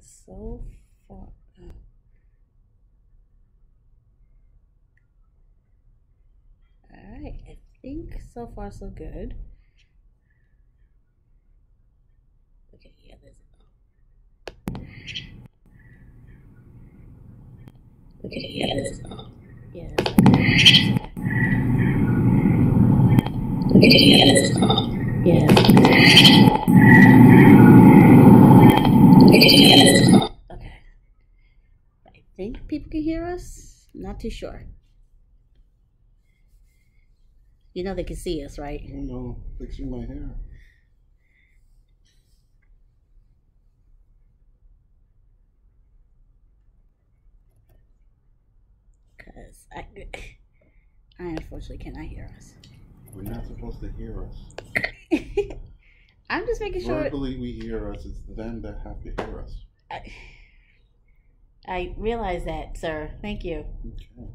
so far. Alright, I think so far so good. Okay, yeah, there's okay, yeah, there's yeah, that's okay, yeah, that's yeah. Okay. I think people can hear us. Not too sure. You know they can see us, right? I don't know. Fixing my hair. Because I unfortunately cannot hear us. We're not supposed to hear us. I'm just making sure. Verbally we hear us. It's them that have to hear us. I realize that, sir. Thank you. Okay.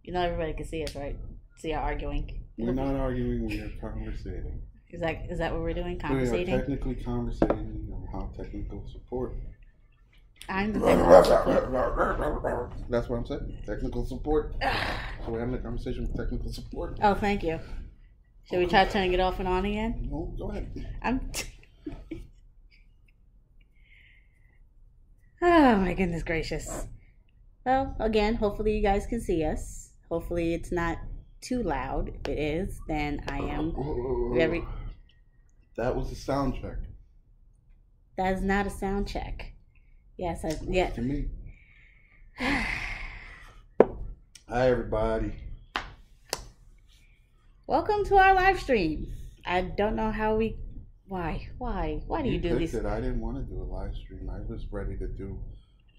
You know everybody can see us, right? See our arguing. We're not arguing. We are conversating. Is that what we're doing? Conversating? We are technically conversating on how technical support. I'm the technical support. That's what I'm saying. Technical support. So we're having a conversation with technical support. Oh, thank you. Should we try turning it off and on again? No, go ahead. Oh my goodness gracious. Well, again, hopefully you guys can see us. Hopefully it's not too loud. If it is, then I am very... That was a sound check. That is not a sound check. Yes, yeah. To me. Hi, everybody. Welcome to our live stream. I don't know how we... Why do you do these? I didn't want to do a live stream. I was ready to do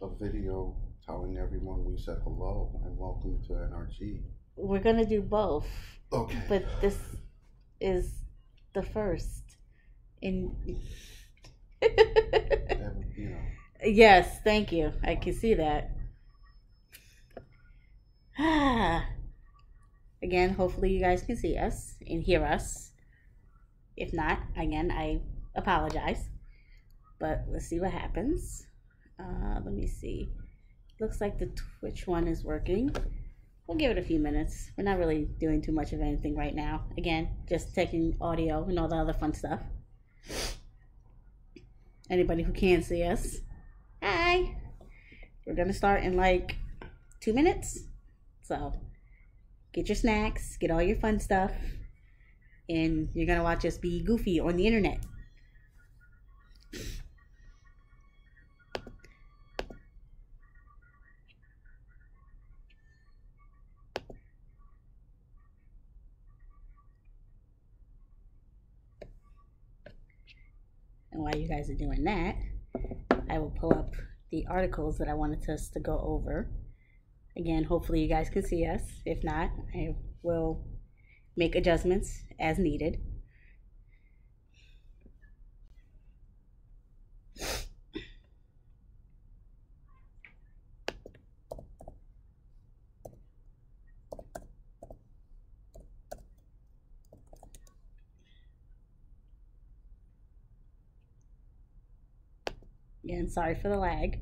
a video telling everyone we said hello and welcome to NRG. We're going to do both. Okay. But this is the first. In... You know. Yes, thank you. I can see that. Again, hopefully you guys can see us and hear us. If not, again, I apologize. But let's see what happens. Let me see. Looks like the Twitch one is working. We'll give it a few minutes. We're not really doing too much of anything right now. Again, just taking audio and all the other fun stuff. Anybody who can see us, hi. We're going to start in like 2 minutes. So get your snacks, get all your fun stuff, and you're going to watch us be goofy on the internet. And while you guys are doing that, I will pull up the articles that I wanted us to go over. Again, hopefully you guys can see us. If not, I will make adjustments as needed. Again, sorry for the lag.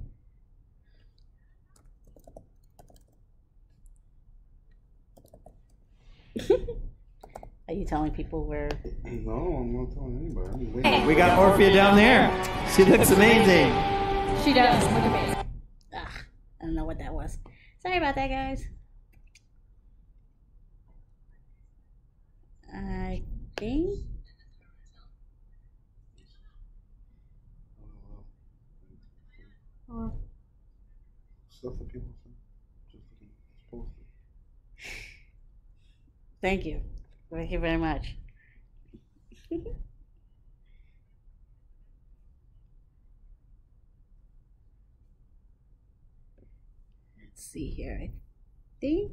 Are you telling people where? No, I'm not telling anybody. We got Orphea down there. She looks amazing. She does. Look at me. I don't know what that was. Sorry about that, guys. I think. Stuff that people say. Just post it. Thank you. Thank you very much. Let's see here. I think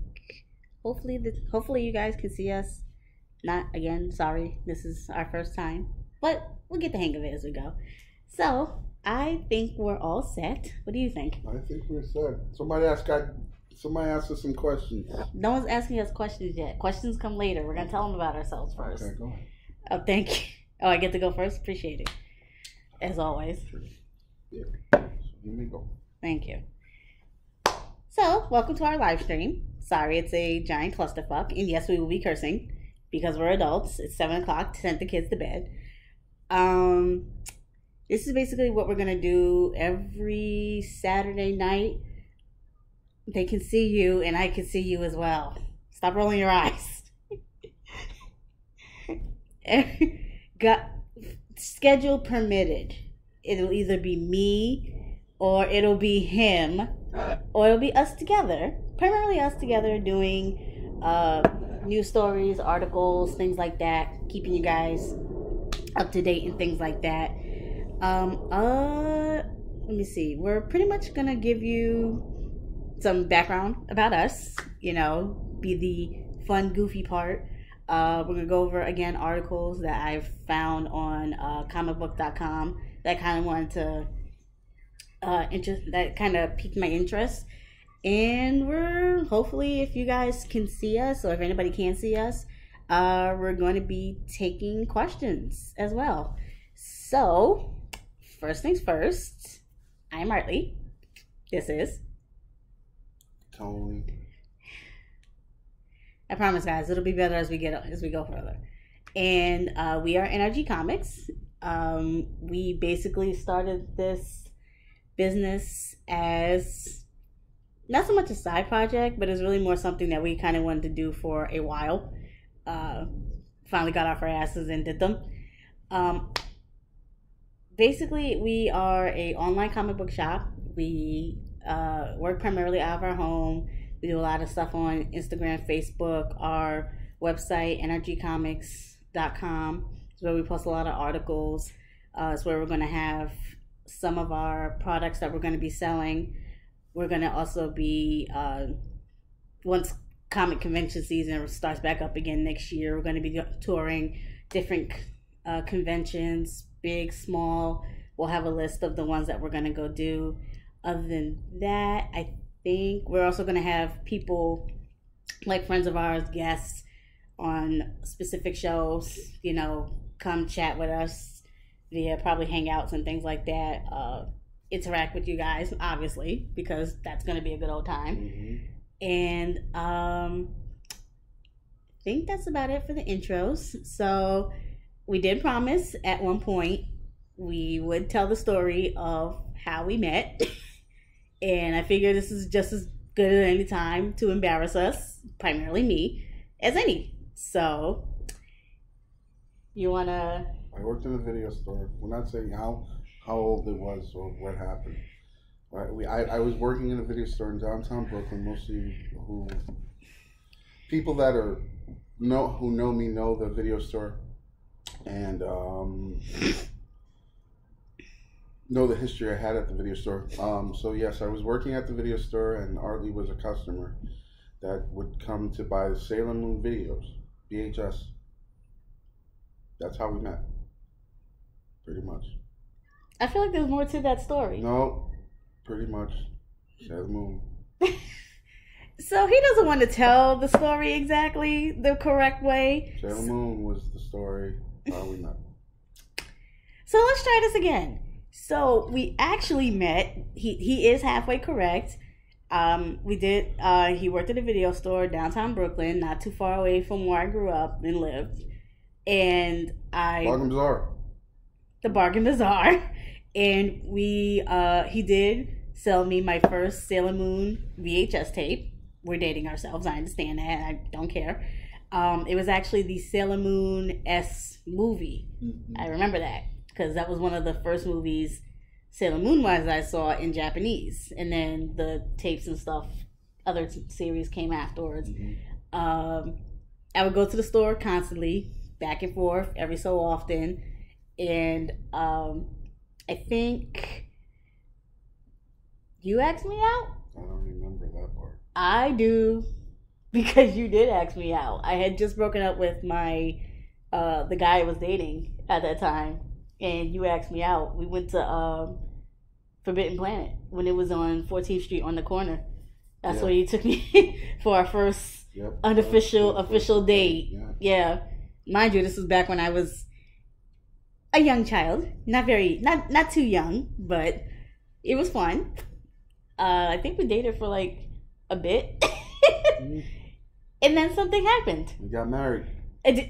hopefully you guys can see us. Not again, sorry. This is our first time, but we'll get the hang of it as we go. So, I think we're all set. What do you think? I think we're set. Somebody asked us some questions. No one's asking us questions yet. Questions come later. We're going to tell them about ourselves first. Okay, go ahead. Oh, thank you. Oh, I get to go first? Appreciate it. As always. Yeah. So here we go. Thank you. So, welcome to our live stream. Sorry, it's a giant clusterfuck. And yes, we will be cursing because we're adults. It's 7 o'clock to send the kids to bed. This is basically what we're going to do every Saturday night. They can see you and I can see you as well. Stop rolling your eyes. Schedule permitted. It'll either be me or it'll be him or it'll be us together. Primarily us together doing news stories, articles, things like that. Keeping you guys up to date and things like that. Let me see. We're pretty much going to give you some background about us, you know, be the fun, goofy part. We're going to go over, again, articles that I've found on comicbook.com that kind of wanted to, that kind of piqued my interest. And we're, hopefully, if you guys can see us, or if anybody can see us, we're going to be taking questions as well. So, first things first, I'm Hartley. This is Tony. I promise, guys, it'll be better as we go further. And we are NRG Comics. We basically started this business as not so much a side project, but it's really more something that we kind of wanted to do for a while. Finally got off our asses and did them. Basically, we are a online comic book shop. We work primarily out of our home. We do a lot of stuff on Instagram, Facebook. Our website, NRGComicsnj, is where we post a lot of articles. It's where we're going to have some of our products that we're going to be selling. We're going to also be, once comic convention season starts back up again next year, we're going to be touring different conventions, big, small. We'll have a list of the ones that we're going to go do. Other than that, I think we're also going to have people like friends of ours, guests on specific shows, you know, come chat with us via probably hangouts and things like that. Interact with you guys, obviously, because that's going to be a good old time. Mm-hmm. And I think that's about it for the intros. So we did promise at one point we would tell the story of how we met. And I figure this is just as good at any time to embarrass us, primarily me, as any. So, you want to... I worked in a video store. We're not saying how old it was or what happened. I was working in a video store in downtown Brooklyn, mostly people that who know me know the video store. And... know the history I had at the video store. So yes, I was working at the video store, and Arlie was a customer that would come to buy the Sailor Moon videos, VHS. That's how we met, pretty much. I feel like there's more to that story. No, pretty much. Sailor Moon. So he doesn't want to tell the story exactly the correct way. Sailor Moon was the story how we met. So let's try this again. So we actually met. He is halfway correct. We did. He worked at a video store downtown Brooklyn, not too far away from where I grew up and lived. And Bargain Bazaar. The Bargain Bazaar, and he did sell me my first Sailor Moon VHS tape. We're dating ourselves. I understand that. I don't care. It was actually the Sailor Moon S movie. Mm-hmm. I remember that, because that was one of the first movies Sailor Moon wise I saw in Japanese, and then the tapes and stuff, other series came afterwards. Mm-hmm. I would go to the store constantly, back and forth every so often, and I think you asked me out. I don't remember that part. I do, because you did ask me out. I had just broken up with my the guy I was dating at that time. And you asked me out. We went to Forbidden Planet when it was on 14th Street on the corner. That's where you took me for our first official date. Yeah. Mind you, this was back when I was a young child. Not too young, but It was fun. I think we dated for like a bit. And then something happened. We got married. That's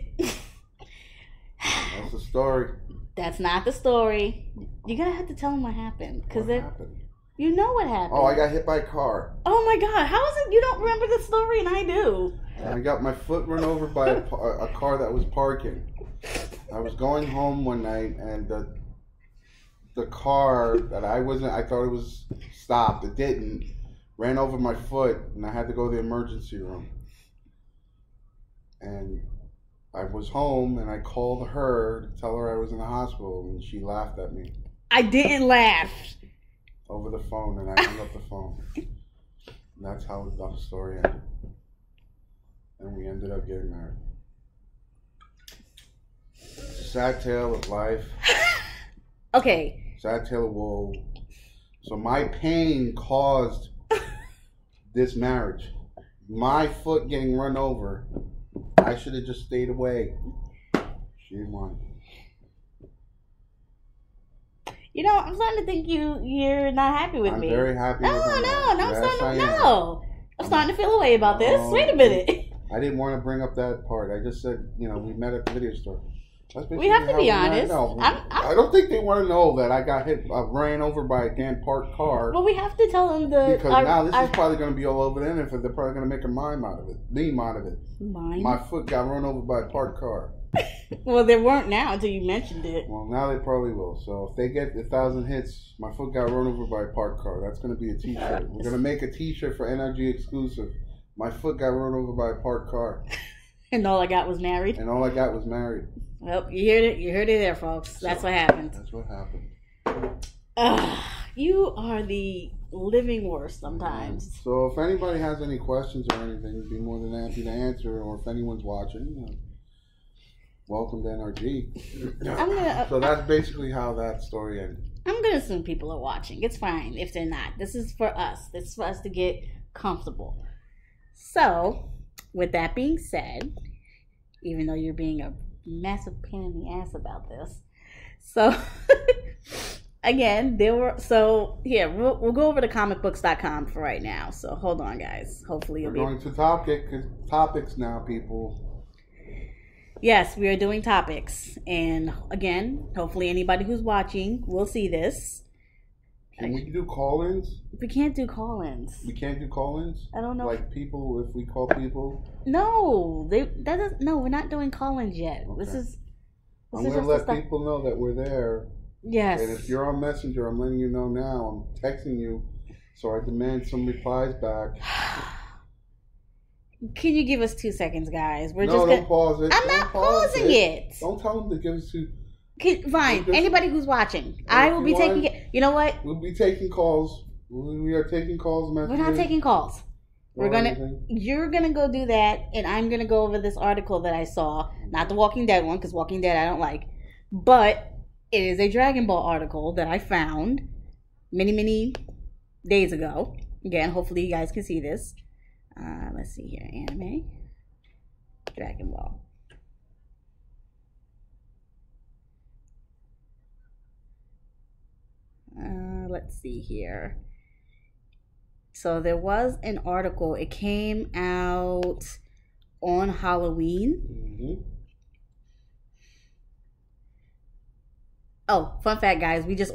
the story. That's not the story. You're going to have to tell them what happened. What happened? You know what happened. Oh, I got hit by a car. Oh my God. How is it you don't remember the story and I do? And I got my foot run over by a car that was parking. I was going home one night and the car that I thought it was stopped. It didn't. Ran over my foot and I had to go to the emergency room. And I was home and I called her to tell her I was in the hospital and she laughed at me. I didn't laugh. Over the phone, and I hung up the phone. And that's how the story ended. And we ended up getting married. It's a sad tale of life. Okay. Sad tale of woe. So my pain caused this marriage. My foot getting run over. I should have just stayed away. She didn't want it. You know, I'm starting to think you're not happy with me. I'm very happy with her. I'm starting to feel a way about this. Wait a minute. I didn't want to bring up that part. I just said, we met at the video store. We have to be honest. I don't think they want to know that I got ran over by a damn parked car. Well, we have to tell them because now this is probably going to be all over the internet. They're probably going to make a meme out of it. Mime? My foot got run over by a parked car. Well, there weren't now until you mentioned it. Well, now they probably will. So if they get 1,000 hits, my foot got run over by a parked car. That's going to be a T-shirt. We're going to make a T-shirt for NRG exclusive. My foot got run over by a parked car. And all I got was married. Well, you heard it there, folks. That's what happened. That's what happened. You are the living worst sometimes. So if anybody has any questions or anything, I'd be more than happy to answer. Or if anyone's watching, welcome to NRG. So that's basically how that story ended. I'm going to assume people are watching. It's fine if they're not. This is for us. This is for us to get comfortable. So, with that being said, even though you're being a massive pain in the ass about this, so again, we'll go over to comicbooks.com for right now. So hold on, guys. Hopefully we're going to topics now, people. Yes, we are doing topics, and again, hopefully anybody who's watching will see this. Can we do call-ins? We can't do call-ins. We can't do call-ins? I don't know. Like people, if we call people? No, we're not doing call-ins yet. Okay. I'm going to let people know that we're there. Yes. And if you're on Messenger, I'm letting you know now. I'm texting you, so I demand some replies back. Can you give us 2 seconds, guys? Don't pause it. I'm not pausing it. Don't tell them to give us 2. Fine. Anybody who's watching, I will be taking it. You know what? We'll be taking calls. We are taking calls. We're not taking calls. You're gonna go do that, and I'm gonna go over this article that I saw. Not the Walking Dead one, because Walking Dead I don't like, but it is a Dragon Ball article that I found many days ago. Again, hopefully you guys can see this. Let's see here, anime, Dragon Ball. Let's see here. So there was an article. It came out on Halloween. Mm-hmm. Oh, fun fact, guys. We just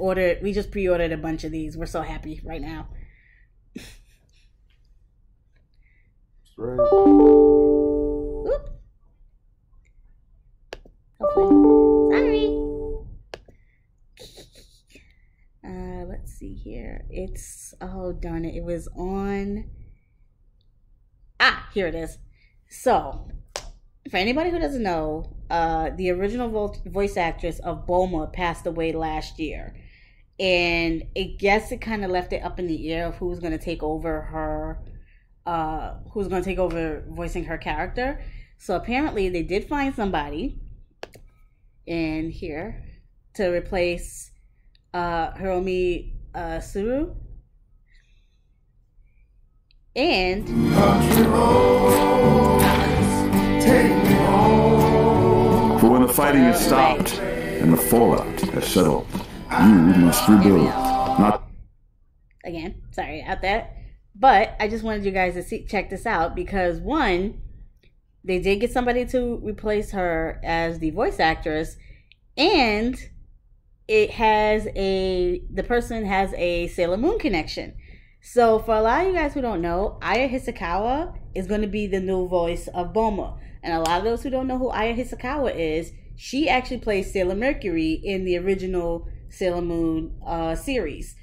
pre-ordered a bunch of these. We're so happy right now. Right. Oop. Hopefully. Sorry. Let's see here. Oh darn it. It was on. Here it is. So, for anybody who doesn't know, the original voice actress of Bulma passed away last year. And I guess it kind of left it up in the air of who's going to take over voicing her character. So apparently they did find somebody in here to replace Hiromi Suru. And for when the fighting is stopped and the fallout has settled, you must rebuild. Not again, sorry about that. But I just wanted you guys to check this out because, one, they did get somebody to replace her as the voice actress, and the person has a Sailor Moon connection. So for a lot of you guys who don't know, Aya Hisakawa is going to be the new voice of Bulma. And a lot of those who don't know who Aya Hisakawa is, she actually plays Sailor Mercury in the original Sailor Moon series.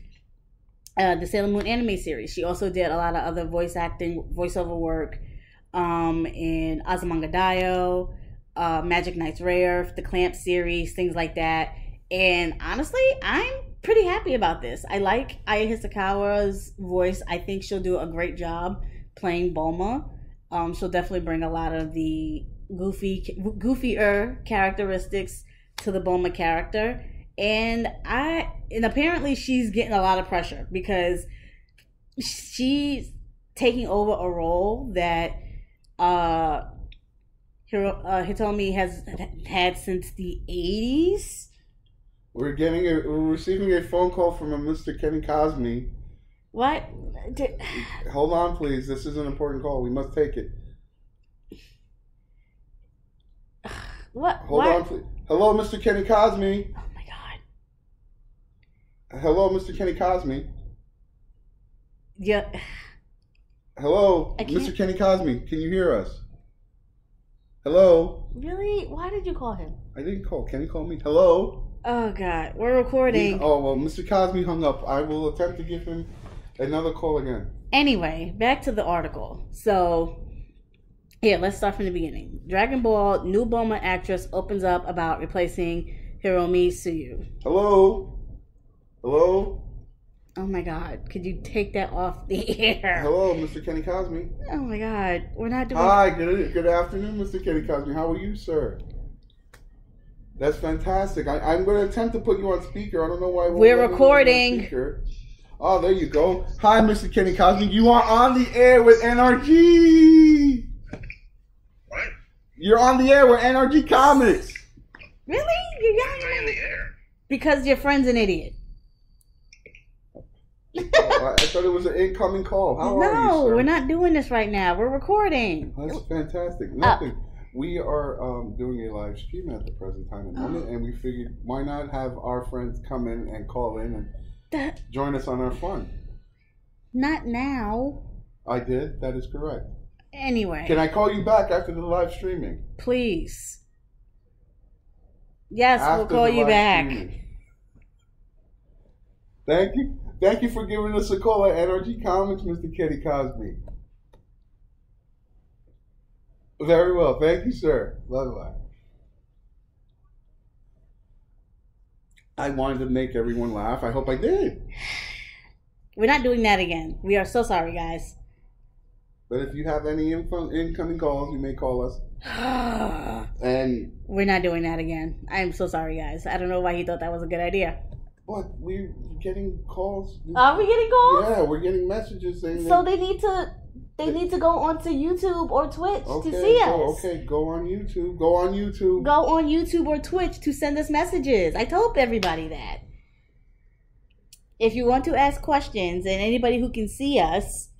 The Sailor Moon anime series. She also did a lot of other voiceover work in Azumanga Daioh, Magic Knights Rare, the Clamp series, things like that. And honestly, I'm pretty happy about this. I like Aya Hisakawa's voice. I think she'll do a great job playing Bulma. She'll definitely bring a lot of the goofier characteristics to the Bulma character. And apparently she's getting a lot of pressure because she's taking over a role that Hitomi has had since the 80s. We're receiving a phone call from a Mr. Kenny Cosme. What? Hold on, please. This is an important call. We must take it. What? Hold on, please. Hello, Mr. Kenny Cosme. Oh my God. Hello, Mr. Kenny Cosme. Yeah. Hello, Mr. Kenny Cosme. Can you hear us? Hello. Really? Why did you call him? I didn't call. Kenny called me. Hello. Oh God, we're recording. Mr. Cosme hung up. I will attempt to give him another call again. Anyway, back to the article. So, here, let's start from the beginning. Dragon Ball new Bulma actress opens up about replacing Hiromi Tsuyu. Hello? Hello? Oh my God, could you take that off the air? Hello, Mr. Kenny Cosme. Oh my God, we're not doing... Hi, good afternoon, Mr. Kenny Cosme. How are you, sir? That's fantastic. I'm going to attempt to put you on speaker. I don't know why we're recording. Oh, there you go. Hi, Mr. Kenny Cosme. You are on the air with NRG. What? You're on the air with NRG Comics. Really? You're Why am I in the air? Because your friend's an idiot. I thought it was an incoming call. How are you, No, sir? we're not doing this right now. We're recording. That's fantastic. Nothing. We are doing a live stream at the present time and moment, and we figured why not have our friends come in and call in and join us on our fun. Not now. I did. That is correct. Anyway. Can I call you back after the live streaming? Please. Yes, After we'll call the you live back. streaming. Thank you. Thank you for giving us a call at NRG Comics, Mr. Kenny Cosme. Very well. Thank you, sir. Bye-bye. I wanted to make everyone laugh. I hope I did. We're not doing that again. We are so sorry, guys. But if you have any incoming calls, you may call us. And we're not doing that again. I am so sorry, guys. I don't know why he thought that was a good idea. What? We're getting calls. Are we getting calls? Yeah, we're getting messages saying so they need to go onto YouTube or Twitch to see us. Okay, go on YouTube. Go on YouTube. Go on YouTube or Twitch to send us messages. I told everybody that. If you want to ask questions, and anybody who can see us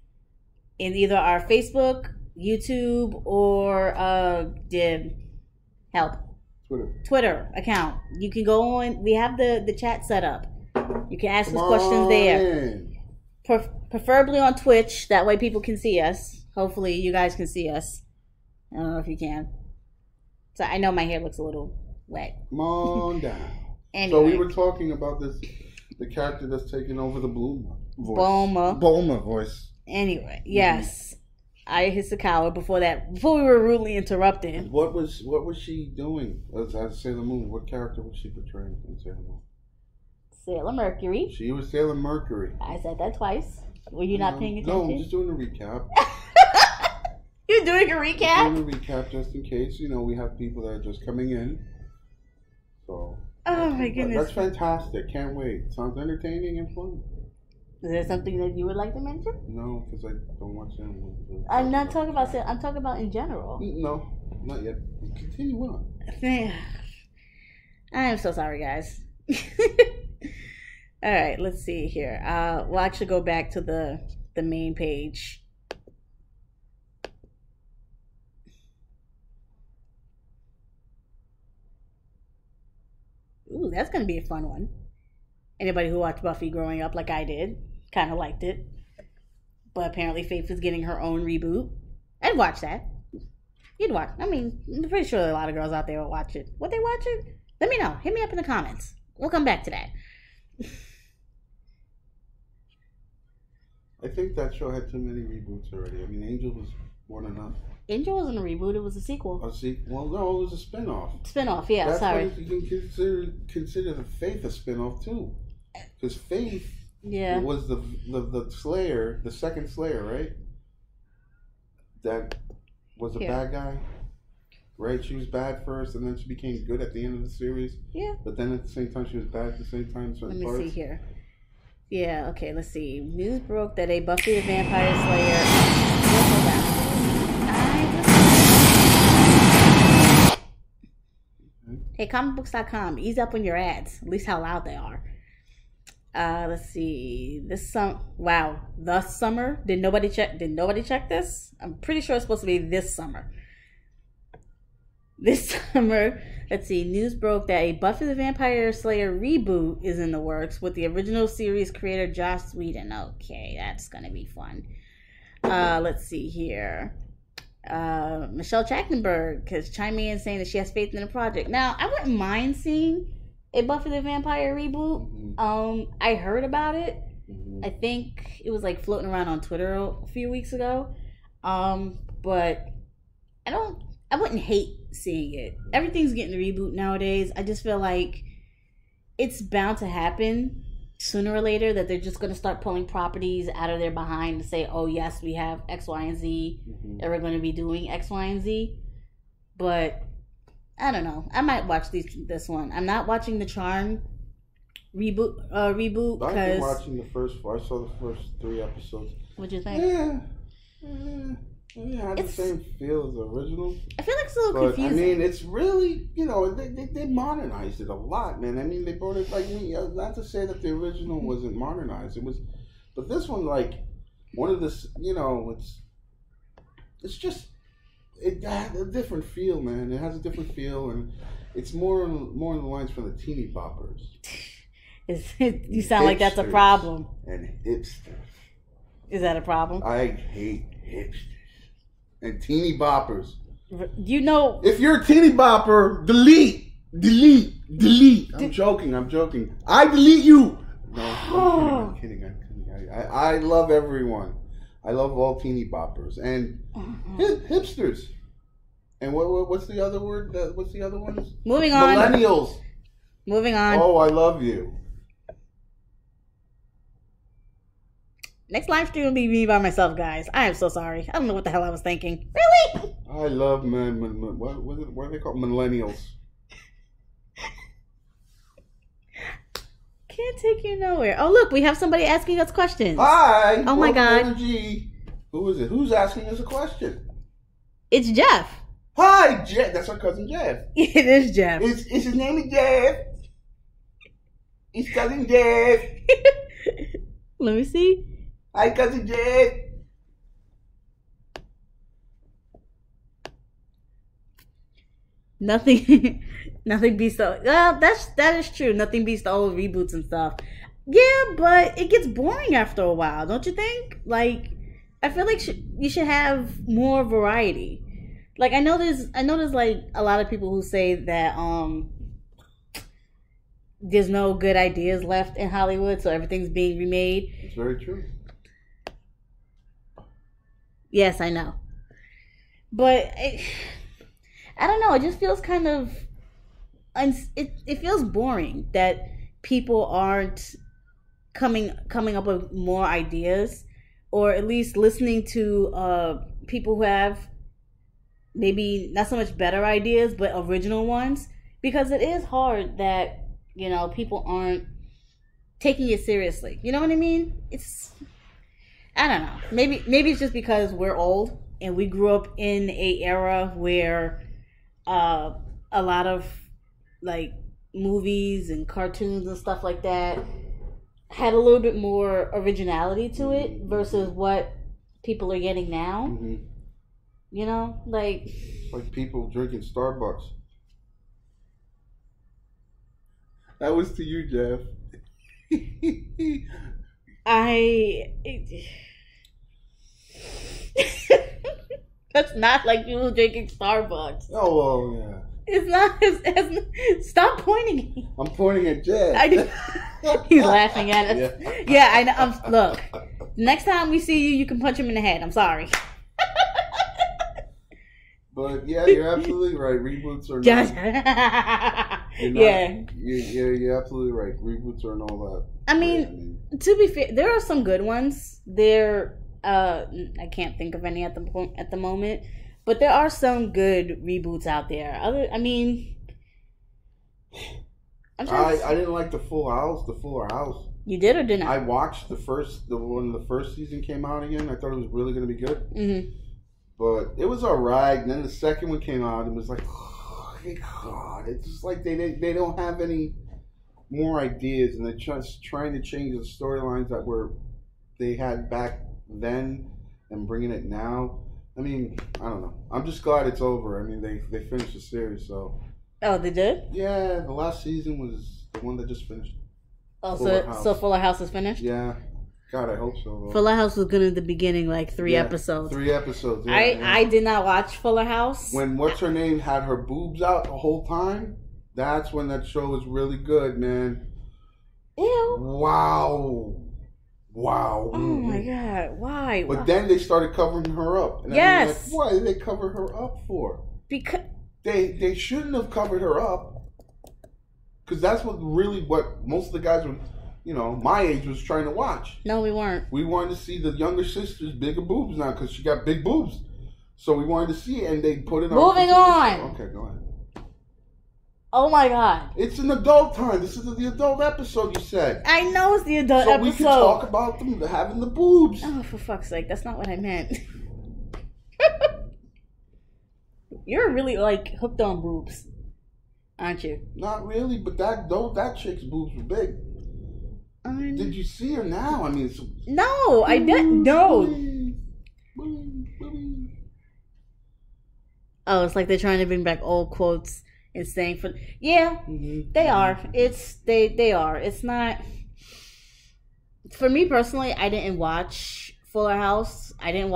in either our Facebook, YouTube, or Twitter account, you can go on. We have the chat set up. You can ask us questions there. Preferably on Twitch. That way people can see us. Hopefully you guys can see us. I don't know if you can. So I know my hair looks a little wet. Come on down. Anyway. So we were talking about the character that's taking over the Bulma voice. Bulma voice. Anyway, yes. Aya Hisakawa. Before we were rudely interrupted. What was she doing as Sailor Moon? What character was she portraying in Sailor Moon? Sailor Mercury. She was Sailor Mercury. I said that twice. Were you not paying attention? No, I'm just doing a recap. You're doing a recap? I'm doing a recap just in case, we have people that are just coming in. So. Oh my goodness. That's fantastic. Can't wait. Sounds entertaining and fun. Is there something that you would like to mention? No, because I don't watch them. I'm not talking about I'm talking about in general. No, not yet. Continue on. I am so sorry, guys. All right, let's see here. We'll actually go back to the main page. Ooh, that's gonna be a fun one. Anybody who watched Buffy growing up, like I did, kind of liked it. But apparently, Faith is getting her own reboot. I'd watch that. You'd watch. I mean, I'm pretty sure a lot of girls out there will watch it. Would they watch it? Let me know. Hit me up in the comments. We'll come back to that. I think that show had too many reboots already. I mean, Angel was more than enough. Angel wasn't a reboot; it was a sequel. A sequel? Well, no, it was a spin-off. Spin-off, yeah. That's sorry. What you can consider the Faith a spin-off too, because Faith was the Slayer, the second Slayer, right? That was a bad guy, right? She was bad first, and then she became good at the end of the series. Yeah. But then at the same time, she was bad at the same time. Let me see here. Yeah, okay, let's see. News broke that a Buffy the Vampire Slayer... Hey, comicbooks.com, ease up on your ads. At least how loud they are. Let's see. The summer. Did nobody check this? I'm pretty sure it's supposed to be this summer. This summer, let's see, news broke that a Buffy the Vampire Slayer reboot is in the works with the original series creator Joss Whedon. Okay, that's gonna be fun. Let's see here. Michelle Trachtenberg has chimed in saying that she has faith in the project. Now, I wouldn't mind seeing a Buffy the Vampire reboot. I heard about it. I think it was like floating around on Twitter a few weeks ago. But I wouldn't hate seeing it. Everything's getting a reboot nowadays. I just feel like it's bound to happen sooner or later, that they're just going to start pulling properties out of their behind to say, oh yes, we have X, Y, and Z, and we're going to be doing X, Y, and Z. But I don't know. I might watch this one. I'm not watching the Charm reboot. I've been watching the first. I saw the first 3 episodes. What'd you think? It had the same feel as the original. I feel like it's a little confusing. I mean, it's really, they modernized it a lot, man. I mean, they brought it, like, not to say that the original wasn't modernized. It was, but this one, like, one of this, it's just, it had a different feel, man. It has a different feel, and it's more in the lines from the teeny boppers. You sound like that's a problem. And hipsters. Is that a problem? I hate hipsters. And teeny boppers. If you're a teeny bopper, delete. I'm joking. I delete you. No, I'm kidding. I love everyone. I love all teeny boppers and hipsters. And what's the other word? What's the other ones? Moving on. Millennials. Moving on. Oh, I love you. Next live stream will be me by myself, guys. I am so sorry. I don't know what the hell I was thinking. Really? I love what are they called? Millennials. Can't take you nowhere. Oh, look, we have somebody asking us questions. Hi. Oh, my God. NRG. Who is it? Who's asking us a question? It's Jeff. Hi, Jeff. That's our cousin Jeff. It is Jeff. Is his name is Jeff? It's cousin Jeff. Let me see. Hi, cousin Jeff. Nothing beats the. Well, that is true. Nothing beats the old reboots and stuff. Yeah, but it gets boring after a while, don't you think? Like, I feel like you should have more variety. Like, I know there's like a lot of people who say that there's no good ideas left in Hollywood, so everything's being remade. It's very true. Yes, I know. But I don't know. It just feels kind of... It feels boring that people aren't coming up with more ideas, or at least listening to people who have maybe not so much better ideas, but original ones. Because it is hard that, people aren't taking it seriously. You know what I mean? I don't know. Maybe it's just because we're old and we grew up in a era where a lot of like movies and cartoons and stuff like that had a little bit more originality to it versus what people are getting now. Mm-hmm. You know, like people drinking Starbucks. That was to you, Jeff. That's not like people drinking Starbucks. Oh, well, yeah. It's not. Stop pointing. I'm pointing at Jeff. He's laughing at us. Yeah. Yeah, I know. Look, next time we see you, you can punch him in the head. I'm sorry. But yeah, you're absolutely right. Reboots are Just, You're absolutely right. Reboots are and all that. I mean, to be fair, there are some good ones. I can't think of any at the moment, but there are some good reboots out there. I didn't like the Fuller House. You did or didn't? I watched when the first season came out again. I thought it was really going to be good. Mm-hmm. But it was alright. And then the second one came out and it was like, oh my God. It's just like they don't have any more ideas, and they're just trying to change the storylines that they had back then and bringing it now. I mean, I don't know. I'm just glad it's over. I mean, they finished the series, so. Oh, they did? Yeah, the last season was the one that just finished. Oh, so Fuller House is finished? Yeah. God, I hope so. Though. Fuller House was good at the beginning, like 3 episodes. 3 episodes. Yeah, I did not watch Fuller House. When what's her name had her boobs out the whole time, that's when that show was really good, man. Ew. Wow. Oh my God! Why? But then they started covering her up. And yes. I mean, like, what did they cover her up for? Because they shouldn't have covered her up. Because that's what most of the guys were, my age was trying to watch. No, we weren't. We wanted to see the younger sister's bigger boobs now because she got big boobs. So we wanted to see it, and they put it on. Moving on. Okay, go ahead. Oh my God! It's an adult time. This is the adult episode. You said. I know it's the adult episode. So we can talk about them having the boobs. Oh, for fuck's sake! That's not what I meant. You're really hooked on boobs, aren't you? Not really, but that chick's boobs were big. Did you see her now? I mean, no, I didn't. No. Oh, it's like they're trying to bring back old quotes and saying they are. They are. It's not. For me personally, I didn't watch Fuller House. And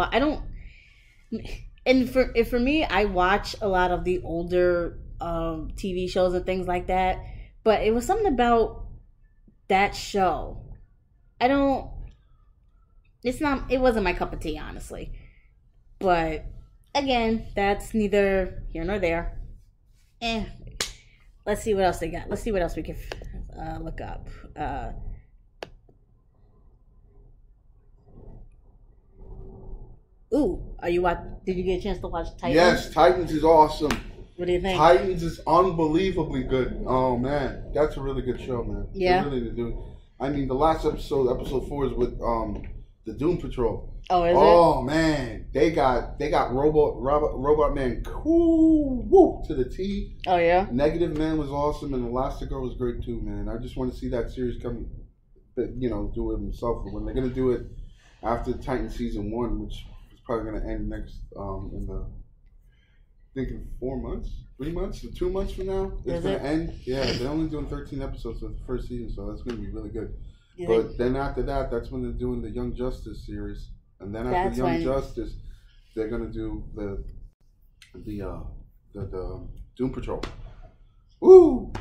for me, I watch a lot of the older TV shows and things like that. But it was something about that show. It wasn't my cup of tea, honestly. But again, that's neither here nor there. Let's see what else they got. Let's see what else we can look up. Did you get a chance to watch Titans? Yes, Titans is awesome. What do you think? Titans is unbelievably good. Oh man, that's a really good show, man. Yeah. They really do. I mean, the last episode 4 is with the Doom Patrol. Oh, is it? Oh man, they got Robot Man cool to the T. Oh yeah. Negative Man was awesome, and Elastigirl was great too, man. I just want to see that series come, do it himself. But when they're gonna do it after Titan season 1, which is probably gonna end next in 4 months, 3 months, or 2 months from now, it's gonna end. Yeah, they're only doing 13 episodes of the first season, so that's gonna be really good. But then after that, that's when they're doing the Young Justice series. And then after Young Justice, they're gonna do the Doom Patrol. Woo!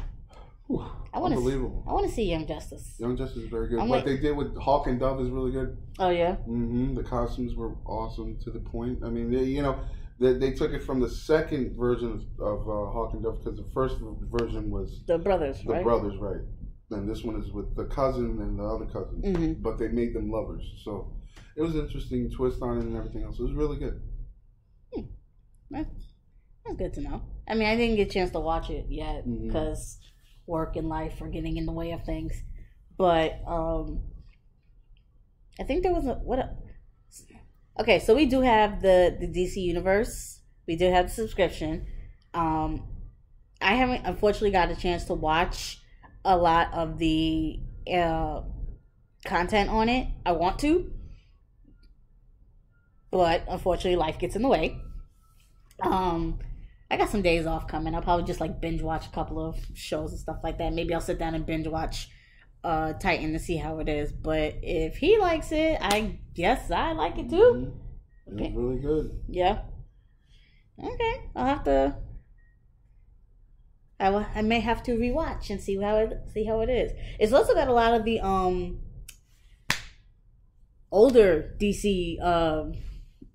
Unbelievable. I want to see Young Justice. Young Justice is very good. What they did with Hawk and Dove is really good. Oh yeah. Mm-hmm. The costumes were awesome to the point. I mean, they took it from the second version of Hawk and Dove because the first version was the brothers, right? The brothers, right? And this one is with the cousin and the other cousin, mm-hmm. but they made them lovers. So it was an interesting twist on it and everything else. It was really good. That's good to know. I mean, I didn't get a chance to watch it yet because work and life are getting in the way of things. But I think there was okay, so we do have the DC Universe. We do have the subscription. I haven't unfortunately got a chance to watch a lot of the content on it. I want to, but unfortunately life gets in the way. I got some days off coming. I'll probably just like binge watch a couple of shows and stuff like that. Maybe I'll sit down and binge watch Titan to see how it is. But if he likes it, I guess I like it too. Mm-hmm. It's really good. Yeah. Okay. I'll have to. I may have to rewatch and see how it is. It's also got a lot of the older DC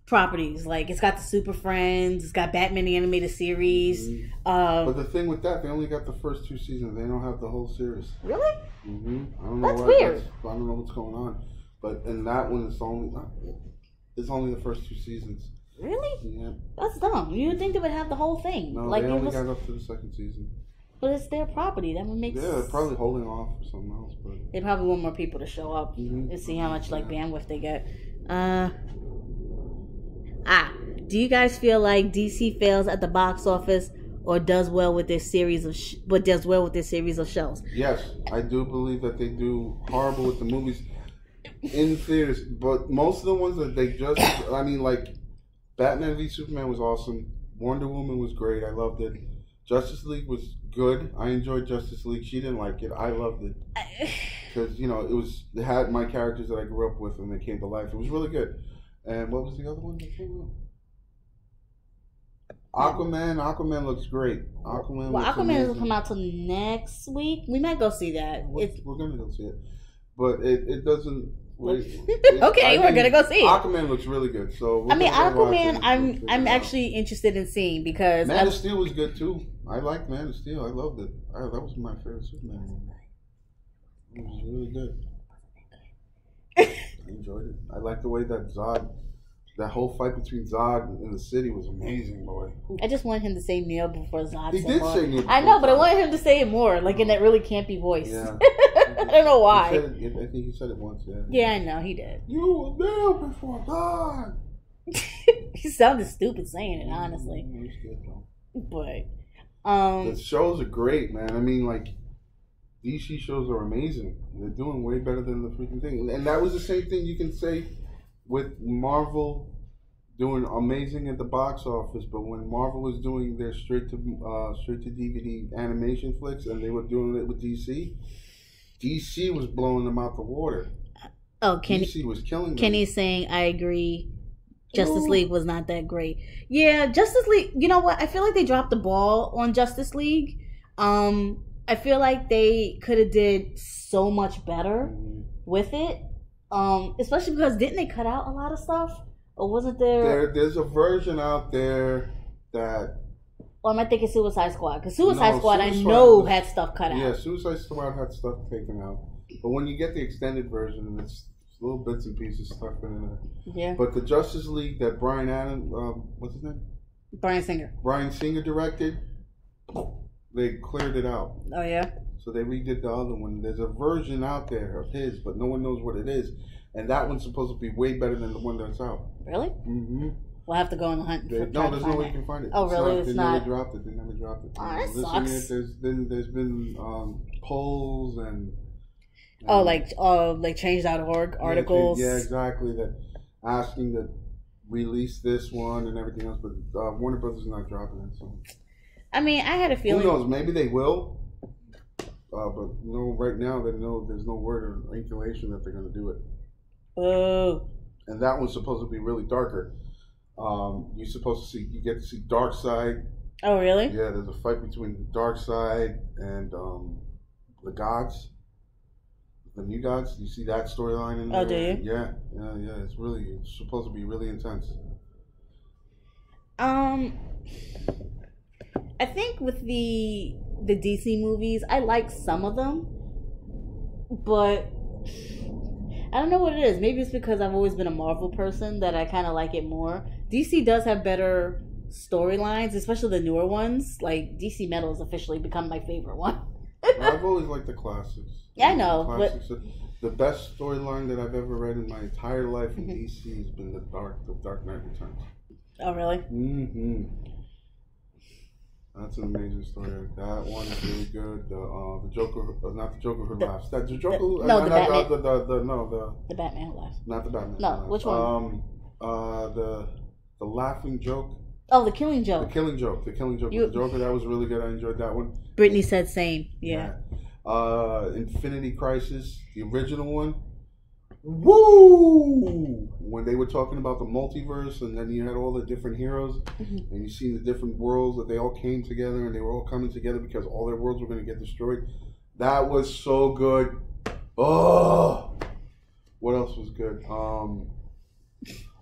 properties. Like it's got the Super Friends, it's got Batman the Animated Series. Mm-hmm. But the thing with that, they only got the first 2 seasons. They don't have the whole series. Really? Mm-hmm. I don't know. That's weird. I don't know what's going on. But in that one, it's only the first 2 seasons. Really? Yeah. That's dumb. You would think they would have the whole thing. No, like they only got up to the 2nd season. But it's their property. That would make sense. Yeah, they're probably holding off for something else. But they probably want more people to show up and see how much bandwidth they get. Do you guys feel like DC fails at the box office or does well with their series of shows? Yes, I do believe that they do horrible with the movies in theaters, but most of the ones that they just, I mean, like Batman v Superman was awesome. Wonder Woman was great. I loved it. Justice League was good. I enjoyed Justice League. She didn't like it. I loved it because it had my characters that I grew up with and they came to life. It was really good. And what was the other one that came out? Aquaman looks great. Aquaman doesn't come out till next week. We might go see that. We're gonna go see it, but it doesn't. Okay, we're gonna go see it. Aquaman looks really good. So I mean, Aquaman, I'm actually interested in seeing because Man of Steel was good too. I liked Man of Steel. I loved it. That was my favorite Superman movie. It was really good. I enjoyed it. I liked the way that whole fight between Zod and the city was amazing, boy. I just want him to say Neil before Zod. He did say Neil. I know, but I wanted him to say it more, like in that really campy voice. Yeah. I don't know why. I think he said it once. Yeah. Yeah, I know he did. You were Neil before Zod. He sounded stupid saying it, honestly. But the shows are great, man. I mean, like DC shows are amazing. They're doing way better than the freaking thing. And that was the same thing you can say with Marvel doing amazing at the box office, but when Marvel was doing their straight to DVD animation flicks and they were doing it with DC was blowing them out the water. Oh, DC was killing them. Kenny's saying, I agree. Justice League was not that great. Yeah, Justice League, you know what? I feel like they dropped the ball on Justice League. I feel like they could have did so much better with it. Especially because didn't they cut out a lot of stuff? Or wasn't there's a version out there that... Or am I thinking Suicide Squad? Because Suicide Squad I know had stuff cut out. Yeah, Suicide Squad had stuff taken out. But when you get the extended version, it's little bits and pieces stuck in there. Yeah. But the Justice League that Brian Adams, what's his name? Brian Singer directed, they cleared it out. Oh, yeah? So they redid the other one. There's a version out there of his, but no one knows what it is. And that one's supposed to be way better than the one that's out. Really? Mm-hmm. We'll have to go on the hunt. There's no way you can find it. Oh, really? They never dropped it. They never dropped it. Oh, that sucks. There's been polls and like change.org articles. Yeah, exactly. That asking to release this one and everything else, but Warner Brothers is not dropping it. So I mean, I had a feeling. Who knows? Maybe they will. But no, right now there's no word or inclination that they're going to do it. Oh. And that one's supposed to be really darker. You get to see Darkseid. Oh, really? Yeah, there's a fight between Darkseid and the gods, the new gods. You see that storyline in there? Oh, do you? Yeah. It's supposed to be really intense. I think with the DC movies, I like some of them, but I don't know what it is. Maybe it's because I've always been a Marvel person that I kind of like it more. DC does have better storylines, especially the newer ones. Like DC Metal has officially become my favorite one. I've always liked the classics. Yeah, I know. But the best storyline that I've ever read in my entire life in DC has been the Dark Knight Returns. Oh, really? Mm-hmm. That's an amazing story. That one is really good. The Joker, not the Joker who laughs. That the Joker. No, not, the not Batman. The Batman who laughs. not the Batman. No, which one? The laughing joke. Oh, the Killing Joke. The Killing Joke. The Killing Joke. The Joker. That was really good. I enjoyed that one. Brittany said same. Yeah. Infinity Crisis, the original one. Woo! When they were talking about the multiverse, and then you had all the different heroes, and you see the different worlds that they all came together, and they were all coming together because all their worlds were going to get destroyed. That was so good. Oh, what else was good?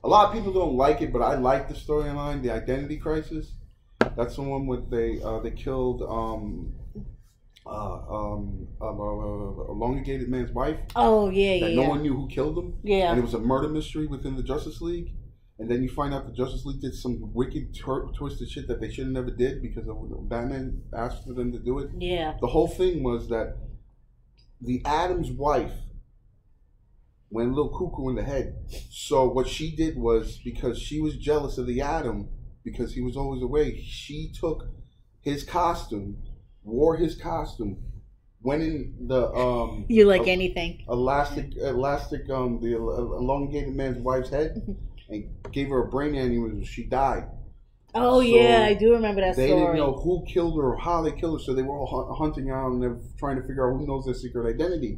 A lot of people don't like it, but I like the storyline, the Identity Crisis. That's the one where they killed elongated man's wife. Oh yeah, that yeah. No one knew who killed him. Yeah. And it was a murder mystery within the Justice League. And then you find out the Justice League did some wicked, twisted shit that they should have never did because Batman asked for them to do it. Yeah. The whole thing was that the Atom's wife went a little cuckoo in the head. So what she did was, because she was jealous of the Atom, because he was always away, she took his costume, wore his costume, went in the you like anything elastic the elongated man's wife's head and gave her a brain aneurysm. She died. Oh, so yeah, I do remember that they story. Didn't know who killed her or how they killed her, so they were all hunting out and they're trying to figure out who knows their secret identity.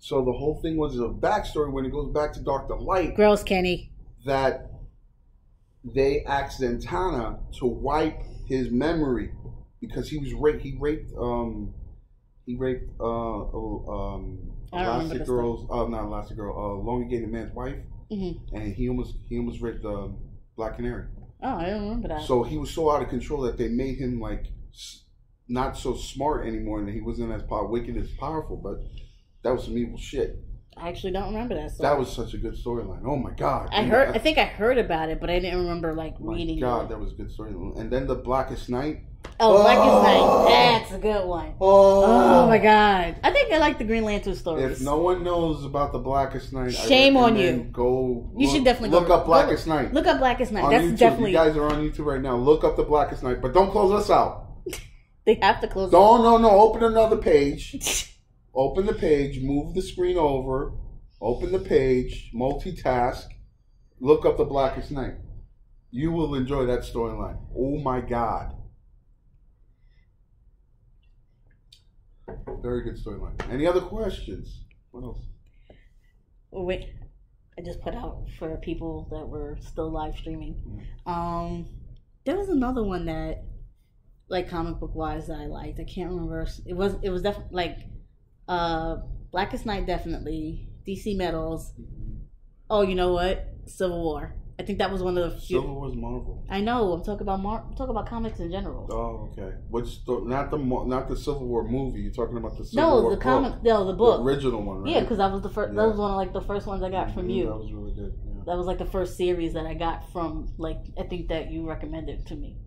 So the whole thing was a backstory when it goes back to Dr. Light. Gross, Kenny. That they asked Zatanna to wipe his memory because he was raped. He raped elongated man's wife, and he almost raped Black Canary. Oh, I don't remember that. So he was so out of control that they made him like not so smart anymore, and he wasn't as wicked as powerful. But that was some evil shit. I actually don't remember that story. That was such a good storyline. Oh my god! I think I heard about it, but I didn't remember reading it. God, that was a good storyline. And then the Blackest Night. Oh, Blackest Night. That's a good one. Oh my god! I think I like the Green Lantern stories. If no one knows about the Blackest Night, shame on you. You should definitely look up Blackest Night. Look up Blackest Night. On That's YouTube. definitely. You guys are on YouTube right now. Look up the Blackest Night, but don't close us out. They have to close. No. Open another page. Open the page. Move the screen over. Open the page. Multitask. Look up the Blackest Night. You will enjoy that storyline. Oh my god. Very good storyline. Any other questions? What else? Wait, I just put out for people that were still live streaming. There was another one that, like comic book wise, that I liked. I can't remember. It was definitely like Blackest Night, definitely. DC Metals. Oh, you know what? Civil War. I think that was one of the few. Civil War's Marvel. I know. I'm talking about I'm talking about comics in general. Oh, okay. Not the Civil War movie. You're talking about the Civil War the comic. No, the book. The original one, right? Yeah, because that was the first. Yeah. That was one of like the first ones I got from you. That was really good. Yeah. That was like the first series that I got from I think that you recommended to me.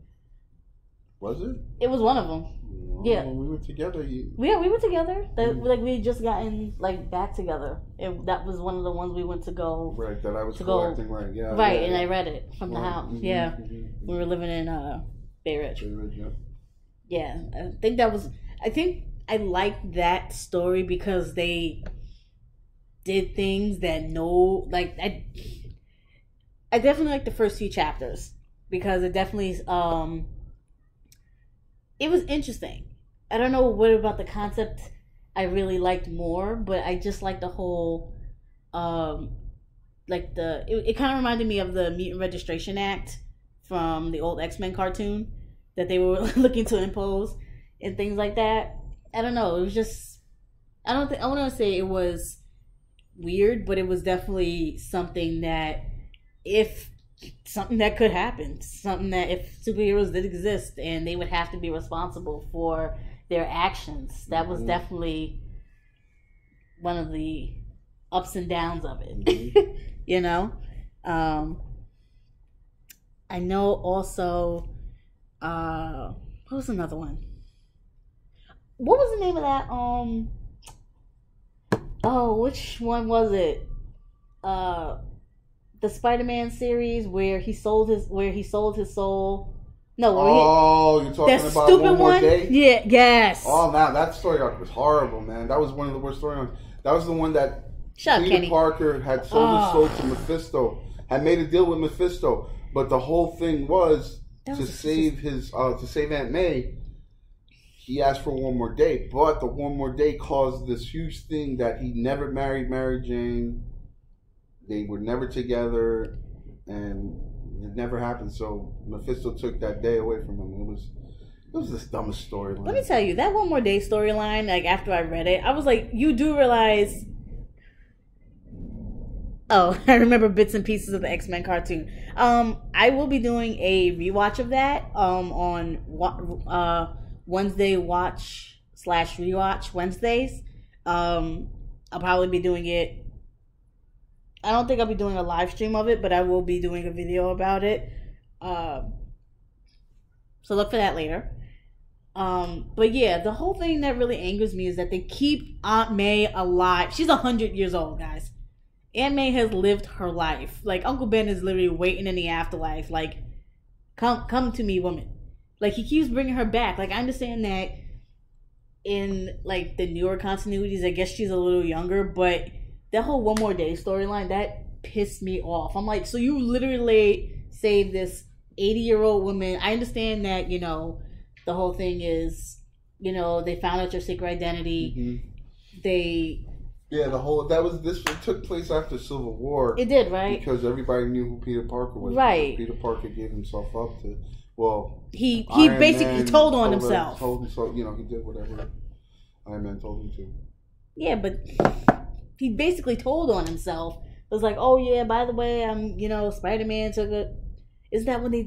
Was it? It was one of them. No, yeah. When we were together. Yeah, we were together. Like we had just gotten back together. That was one of the ones we went to go. Right, that I was collecting. Right, yeah. Right, yeah, and I read it from the house. Yeah, we were living in Bay Ridge. Bay Ridge, yeah. Yeah, I think that was. I think I liked that story because they did things that I definitely like the first few chapters because it definitely it was interesting. I don't know what about the concept I really liked more, but I just liked the whole it kind of reminded me of the Mutant Registration Act from the old X-Men cartoon that they were looking to impose and things like that. I don't know. It was just I want to say it was weird, but it was definitely something that could happen. Something that if superheroes did exist and they would have to be responsible for their actions, that was definitely one of the ups and downs of it. You know? I know also what was another one? What was the name of that? Which one was it? The Spider-Man series where he sold his soul No, you're talking that about stupid One More Day? Yeah, yes. Oh, now that story arc was horrible, man. That was one of the worst story arcs. That was the one that Peter Kenny. Parker had sold his soul to Mephisto, had made a deal with Mephisto, but the whole thing was to save Aunt May. He asked for one more day, but the one more day caused this huge thing that he never married Mary Jane. They were never together, and it never happened. So Mephisto took that day away from him. It was the dumbest storyline. Let me tell you, that One More Day storyline, like after I read it, I was like, you do realize. Oh, I remember bits and pieces of the X-Men cartoon. I will be doing a rewatch of that on Wednesday watch / rewatch Wednesdays. I'll probably be doing it. I don't think I'll be doing a live stream of it, but I will be doing a video about it. So look for that later. But yeah, the whole thing that really angers me is that they keep Aunt May alive. She's 100 years old, guys. Aunt May has lived her life. Like, Uncle Ben is literally waiting in the afterlife. Like, come to me, woman. Like, he keeps bringing her back. Like, I understand that in, like, the newer continuities, I guess she's a little younger, but that whole One More Day storyline, that pissed me off. I'm like, so you literally saved this 80-year-old woman. I understand that, you know, the whole thing is, you know, they found out your secret identity. Mm-hmm. This took place after Civil War. It did, right? Because everybody knew who Peter Parker was. Right. Peter Parker gave himself up to, he basically told on himself. Told himself, you know, he did whatever Iron Man told him to. Yeah, but he basically told on himself. It was like, oh yeah, by the way, Spider-Man took it. Isn't that when they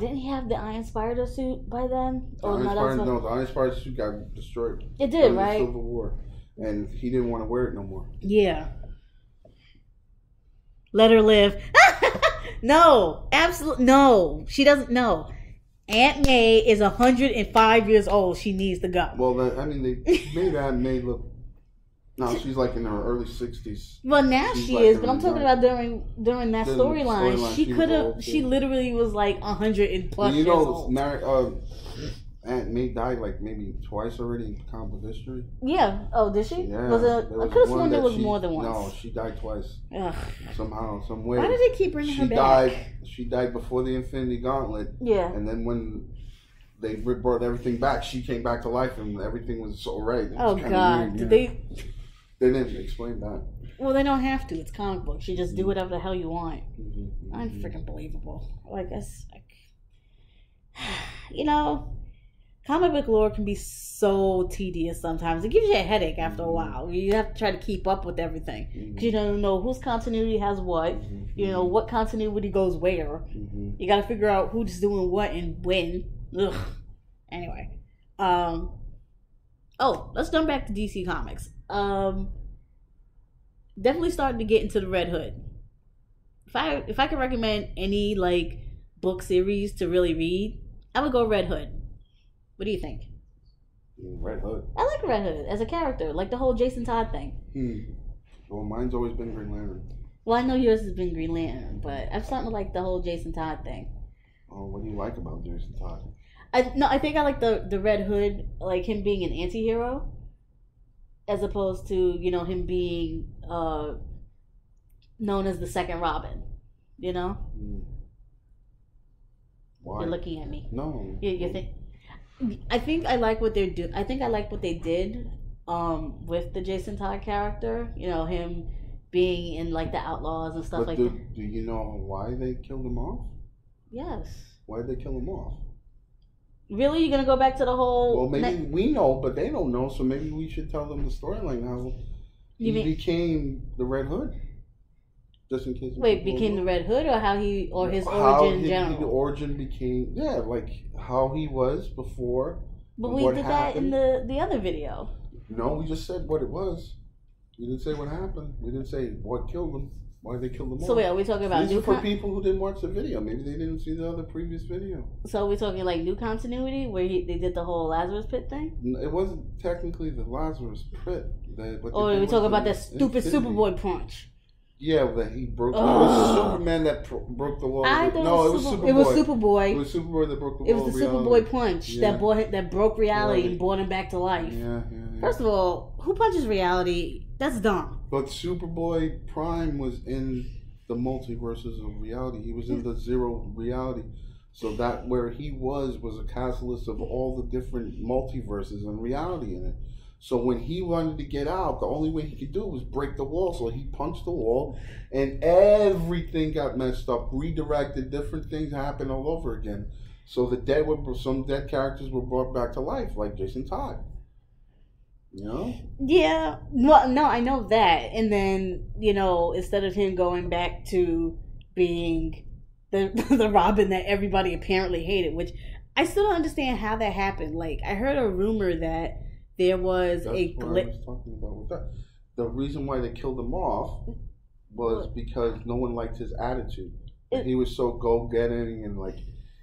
didn't he have the Iron Spider suit by then? The Iron Spider suit got destroyed. It did, right? Civil War, and he didn't want to wear it no more. Yeah. Let her live. No, absolutely no. She doesn't know. Aunt May is 105 years old. She needs to go. Well, they made Aunt May look. No, she's like in her early 60s. Well, now she is, but I'm talking about during that storyline. She literally was like 100 and plus years old. Aunt May died like maybe twice already in comic book history. Yeah. Oh, did she? Yeah. I could have sworn there was more than once. No, she died twice. Ugh. Somehow, some way. Why did they keep bringing her back? She died before the Infinity Gauntlet. Yeah. And then when they brought everything back, she came back to life, and everything was all right. Oh God! Weird, They didn't explain that. Well, they don't have to. It's comic books. You just do whatever the hell you want. Mm-hmm. Unfreaking believable. Like that's comic book lore can be so tedious sometimes. It gives you a headache after a while. You have to try to keep up with everything because you don't know whose continuity has what. You know what continuity goes where. You got to figure out who's doing what and when. Ugh. Anyway, let's jump back to DC Comics. Definitely starting to get into the Red Hood. If I could recommend any like book series to really read, I would go Red Hood. What do you think? Red Hood. I like Red Hood as a character, like the whole Jason Todd thing. Well, mine's always been Green Lantern. Well, I know yours has been Green Lantern, but I'm starting to like the whole Jason Todd thing. Oh, what do you like about Jason Todd? I think I like the Red Hood, like him being an anti-hero, as opposed to him being known as the second Robin. You know. Why? You're looking at me. No. You think? I think I like what they're doing. I think I like what they did with the Jason Todd character. Him being in like the Outlaws and stuff that. Do you know why they killed him off? Yes. Why did they kill him off? Really? You're gonna go back to the whole? Well, maybe we know, but they don't know. So maybe we should tell them the storyline how he became the Red Hood. Just in case. Wait, became the Red Hood, or his origin in general? The origin became like how he was before. But we did that in the other video. No, we just said what it was. We didn't say what happened. We didn't say what killed him. Why they killed them. So wait, are we talking about these are for people who didn't watch the video? Maybe they didn't see the other previous video. So are we talking like new continuity where they did the whole Lazarus Pit thing? It wasn't technically the Lazarus Pit. Or are we talking about that stupid Superboy punch? Yeah, that he broke. It was Superman that broke the wall. It was Superboy. It was Superboy. It was Superboy that broke the wall. It was the Superboy punch that broke reality and brought him back to life. Yeah. First of all, who punches reality? That's dumb. But Superboy Prime was in the multiverses of reality. He was in the zero reality. So that where he was a catalyst of all the different multiverses and reality in it. So when he wanted to get out, the only way he could do it was break the wall. So he punched the wall, and everything got messed up, redirected, different things happened all over again. So some dead characters were brought back to life, like Jason Todd. You know? Yeah. Well, no, I know that. And then, instead of him going back to being the Robin that everybody apparently hated, which I still don't understand how that happened. Like, I heard a rumor that there was a glitch. I was talking about with that. The reason why they killed him off was because no one liked his attitude. He was so go-getting and like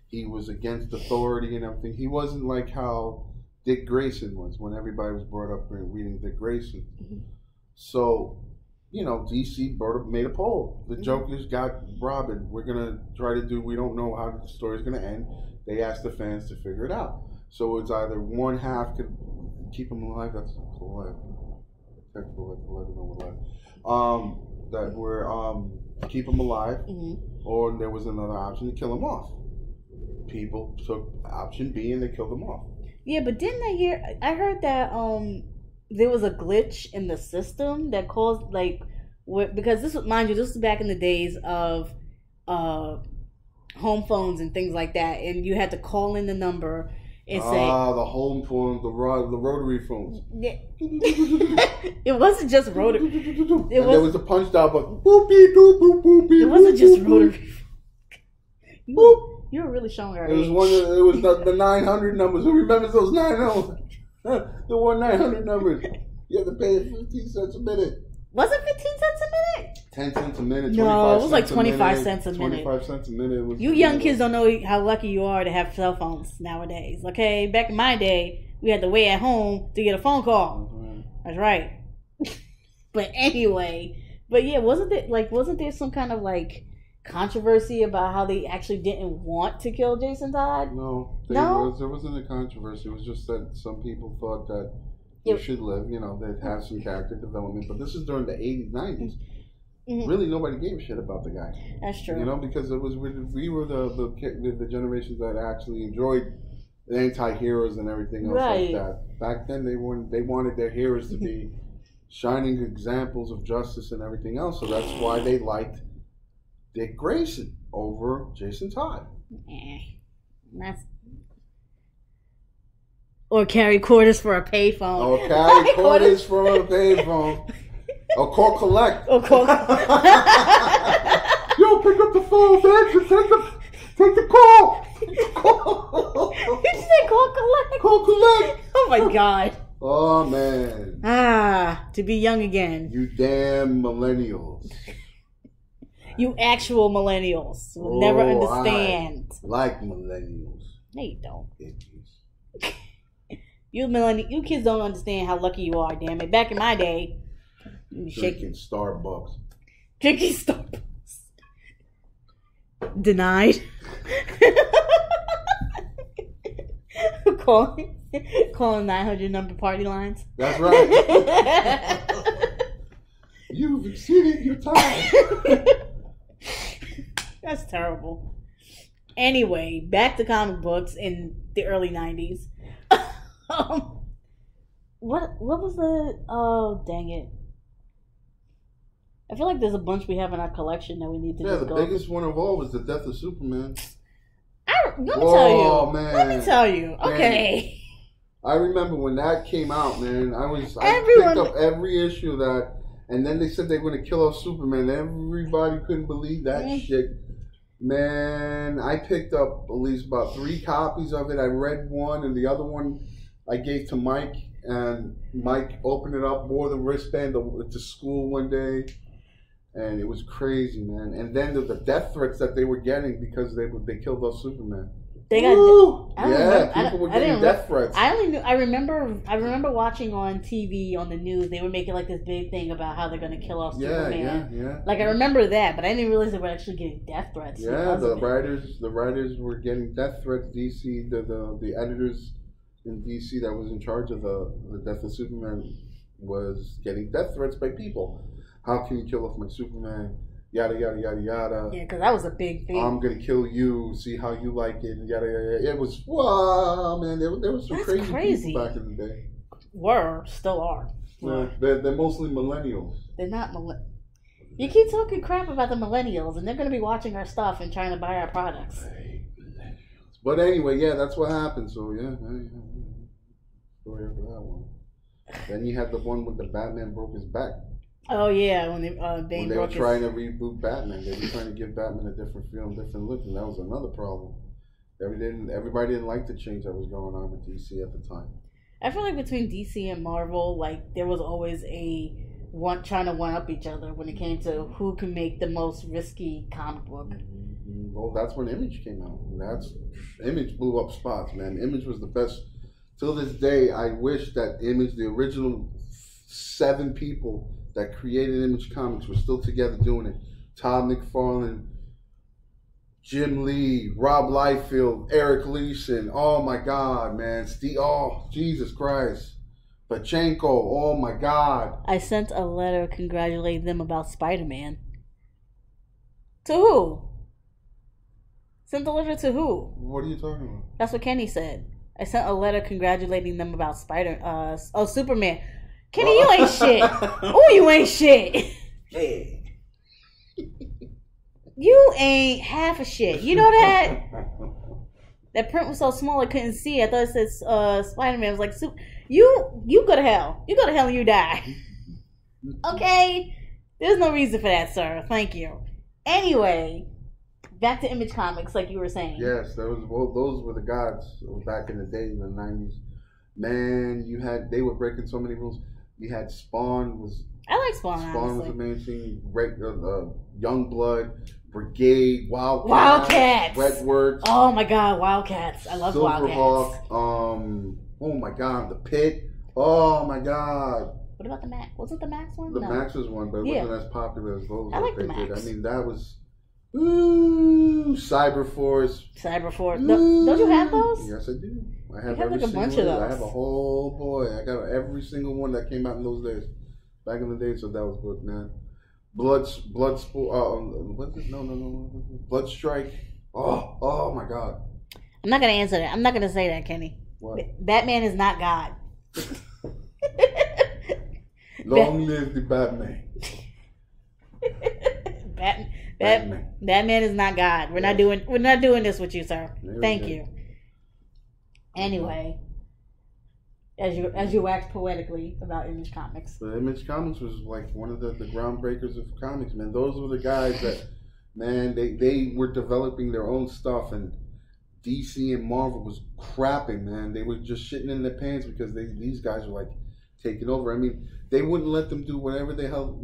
he was against authority and everything. He wasn't like how Dick Grayson was when everybody was brought up and reading Dick Grayson. Mm-hmm. So, DC made a poll. The Joker's got Robin. We're gonna try to do. We don't know how the story's gonna end. They asked the fans to figure it out. So it's either one half could keep him alive. That's technical, that we're keep him alive, or there was another option to kill him off. People took option B and they killed him off. Yeah, but didn't I heard that there was a glitch in the system that caused because this was, mind you, this was back in the days of home phones and things like that, and you had to call in the number. The home phone, the rotary phones. It wasn't just rotary. There was a punch dial, but boopy doop boop boopy. It wasn't just rotary. Boop. You were really showing her. It was the 900 numbers. Who remembers those 900? The 1-900 numbers. You had to pay 15 cents a minute. Was it 15 cents a minute? 10 cents a minute. No, it was like 25 cents a minute. 25 cents a minute. You young kids don't know how lucky you are to have cell phones nowadays. Okay, back in my day, we had to wait at home to get a phone call. Mm-hmm. That's right. But anyway, wasn't there some kind of controversy about how they actually didn't want to kill Jason Todd? No, there wasn't a controversy. It was just that some people thought that you should live, they'd have some character development. But this is during the 80s, 90s. Mm-hmm. Really, nobody gave a shit about the guy. That's true. Because we were the generations that actually enjoyed the anti-heroes and everything else like that. Back then, they wanted their heroes to be shining examples of justice and everything else. So that's why they liked Dick Grayson over Jason Todd. Or carry quarters for a payphone. Or carry quarters for a payphone. Or call collect. Or call. Yo, pick up the phone, man. Take the call. Did you say call collect? Call collect. Oh my God. Oh man. To be young again. You damn millennials. You actual millennials will never understand. I like millennials. No, you don't. You kids don't understand how lucky you are, damn it. Back in my day, drinking Starbucks. Drinking Starbucks. Denied. Calling 900 number party lines. That's right. You've exceeded your time. That's terrible. Anyway, back to comic books in the early 90s. What was the... Oh, dang it. I feel like there's a bunch we have in our collection that we need to just go. Yeah, the biggest one of all was the death of Superman. Let me tell you. Man. Let me tell you. Okay. Man. I remember when that came out, man. I picked up every issue of that, and then they said they were going to kill off Superman. Everybody couldn't believe that shit. Man, I picked up at least about 3 copies of it. I read one, and the other one I gave to Mike, and Mike opened it up, wore the wristband to school one day, and it was crazy, man. And then the death threats that they were getting because they killed off Superman. They got. Woo! I don't Yeah, remember, people were I getting didn't death threats. I only knew. I remember watching on TV on the news. They were making like this big thing about how they're gonna kill off Superman. Yeah. Like I remember that, but I didn't realize they were actually getting death threats. Yeah, the writers were getting death threats. DC, the editors in DC that was in charge of the death of Superman was getting death threats by people. How can you kill off my Superman? Yada yada yada yada. Yeah, because that was a big thing. I'm gonna kill you. See how you like it. Yada yada. Yada. It was wow, man. There was some crazy people back in the day. Still are. Yeah, they're mostly millennials. They're not You keep talking crap about the millennials, and they're gonna be watching our stuff and trying to buy our products. But anyway, yeah, that's what happened. So yeah. Story over that one. Then you had the one with the Batman broke his back. Oh yeah, when they were trying to reboot Batman, they were trying to give Batman a different feel and different look, and that was another problem. Everybody didn't like the change that was going on with DC at the time. I feel like between DC and Marvel, like there was always trying to one up each other when it came to who can make the most risky comic book. Mm-hmm. Well, that's when Image came out. Image blew up spots, man. Image was the best. Till this day, I wish that Image, the original 7 people that created Image Comics, were still together doing it. Todd McFarlane, Jim Lee, Rob Liefeld, Eric Leeson. Oh my God, man. Jesus Christ. Pachenko. Oh my God. I sent a letter congratulating them about Spider-Man. To who? Sent the letter to who? What are you talking about? That's what Kenny said. I sent a letter congratulating them about Superman. Kenny, you ain't shit. Oh, you ain't shit. Hey. You ain't half a shit. You know that? That print was so small I couldn't see. I thought it said Spider-Man. I was like, you go to hell. You go to hell and you die. Okay? There's no reason for that, sir. Thank you. Anyway, back to Image Comics, like you were saying. Yes, those were the gods back in the day in the 90s. Man, they were breaking so many rules. You had Spawn I like Spawn. Spawn honestly. was amazing. Youngblood, Brigade, Wildcats, Redworks. Oh my God, Wildcats! I love Wildcats. Silverhawk. Oh my God, the Pit. Oh my God. What about the Max? Was it the Max one? The Max was one, but it wasn't as popular as those. I like the Max. Did. I mean, that was. Ooh, Cyberforce. Don't you have those? Yes, I do. I have like a bunch of those. I have a whole I got every single one that came out in those days, back in the day. So that was good, man. What's it? No. Bloodstrike. Oh my God. I'm not gonna answer that. I'm not gonna say that, Kenny. What? Batman is not God. Long live the Batman. Batman is not God. We're not doing this with you, sir. Thank you. Anyway, as you wax poetically about Image Comics. The Image Comics was like one of the groundbreakers of comics, man. Those were the guys that, man, they were developing their own stuff, and DC and Marvel was crapping, man. They were just shitting in their pants because these guys were like taking over. I mean, they wouldn't let them do whatever the hell,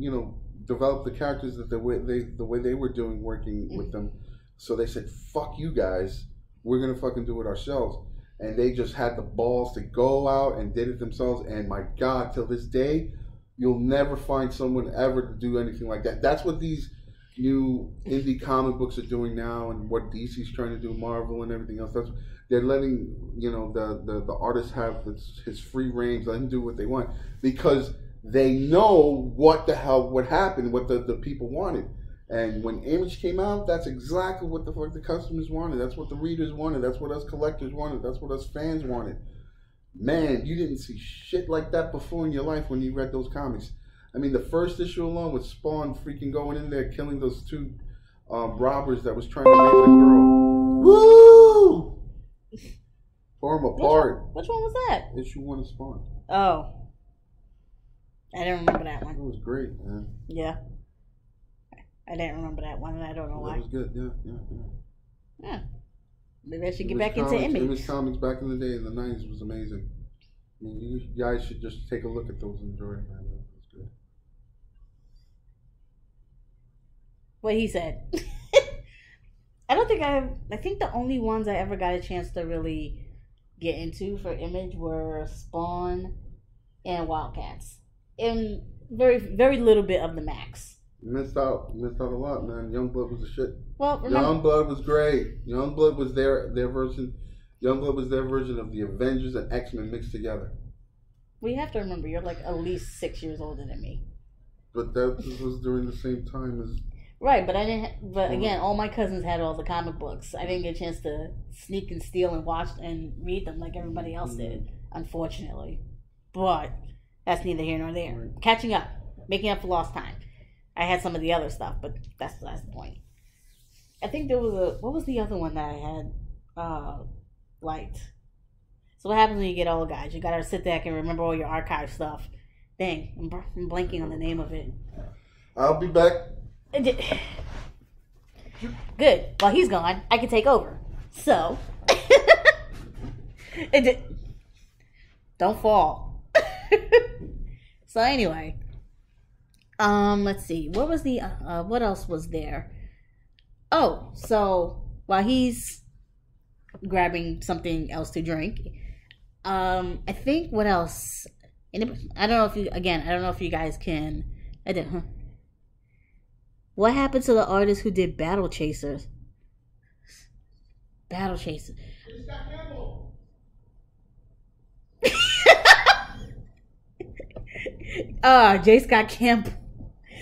develop the characters that the way they were doing, working with them. So they said, "Fuck you guys, we're gonna fucking do it ourselves." And they just had the balls to go out and did it themselves. And my God, till this day, you'll never find someone ever to do anything like that. That's what these new indie comic books are doing now, and what DC's trying to do, Marvel and everything else. They're letting the artist have his free range, let him do what they want, because they know what the hell would happen, what the people wanted. And when Image came out, that's exactly what the fuck the customers wanted. That's what the readers wanted. That's what us collectors wanted. That's what us fans wanted. Man, you didn't see shit like that before in your life when you read those comics. I mean, the first issue alone with Spawn freaking going in there, killing those 2 robbers that was trying to rape a girl. Woo! Tore them apart. Which one was that? Issue 1 of Spawn. Oh. I didn't remember that one. It was great, man. Yeah. I didn't remember that one, and I don't know why. It was good, yeah. Maybe I should get back into Image. Image Comics back in the day, in the 90s, was amazing. I mean, you guys should just take a look at those and enjoy it, man. That's good. What he said. I don't think I think the only ones I ever got a chance to really get into for Image were Spawn and Wildcats. And very little bit of the Max. Missed out a lot, man. Youngblood was the shit. Well, remember, Youngblood was great. Youngblood was their version. Youngblood was their version of the Avengers and X-Men mixed together. well, you have to remember, you're like at least 6 years older than me. But that was during the same time as. Right, but I didn't. But again, all my cousins had all the comic books. I didn't get a chance to sneak and steal and watch and read them like everybody else did, unfortunately. But that's neither here nor there. Right. Catching up, making up for lost time. I had some of the other stuff, but that's the point. I think there was what was the other one that I had liked? So what happens when you get old, guys? You gotta sit back and remember all your archive stuff. Dang, I'm blanking on the name of it. I'll be back. Good. While he's gone, I can take over. So, don't fall. So anyway, let's see. What was the? What else was there? Oh, so while he's grabbing something else to drink, I think what else? I don't know if you guys can. I did, huh? What happened to the artist who did Battle Chasers? Battle Chasers. J. Scott Campbell.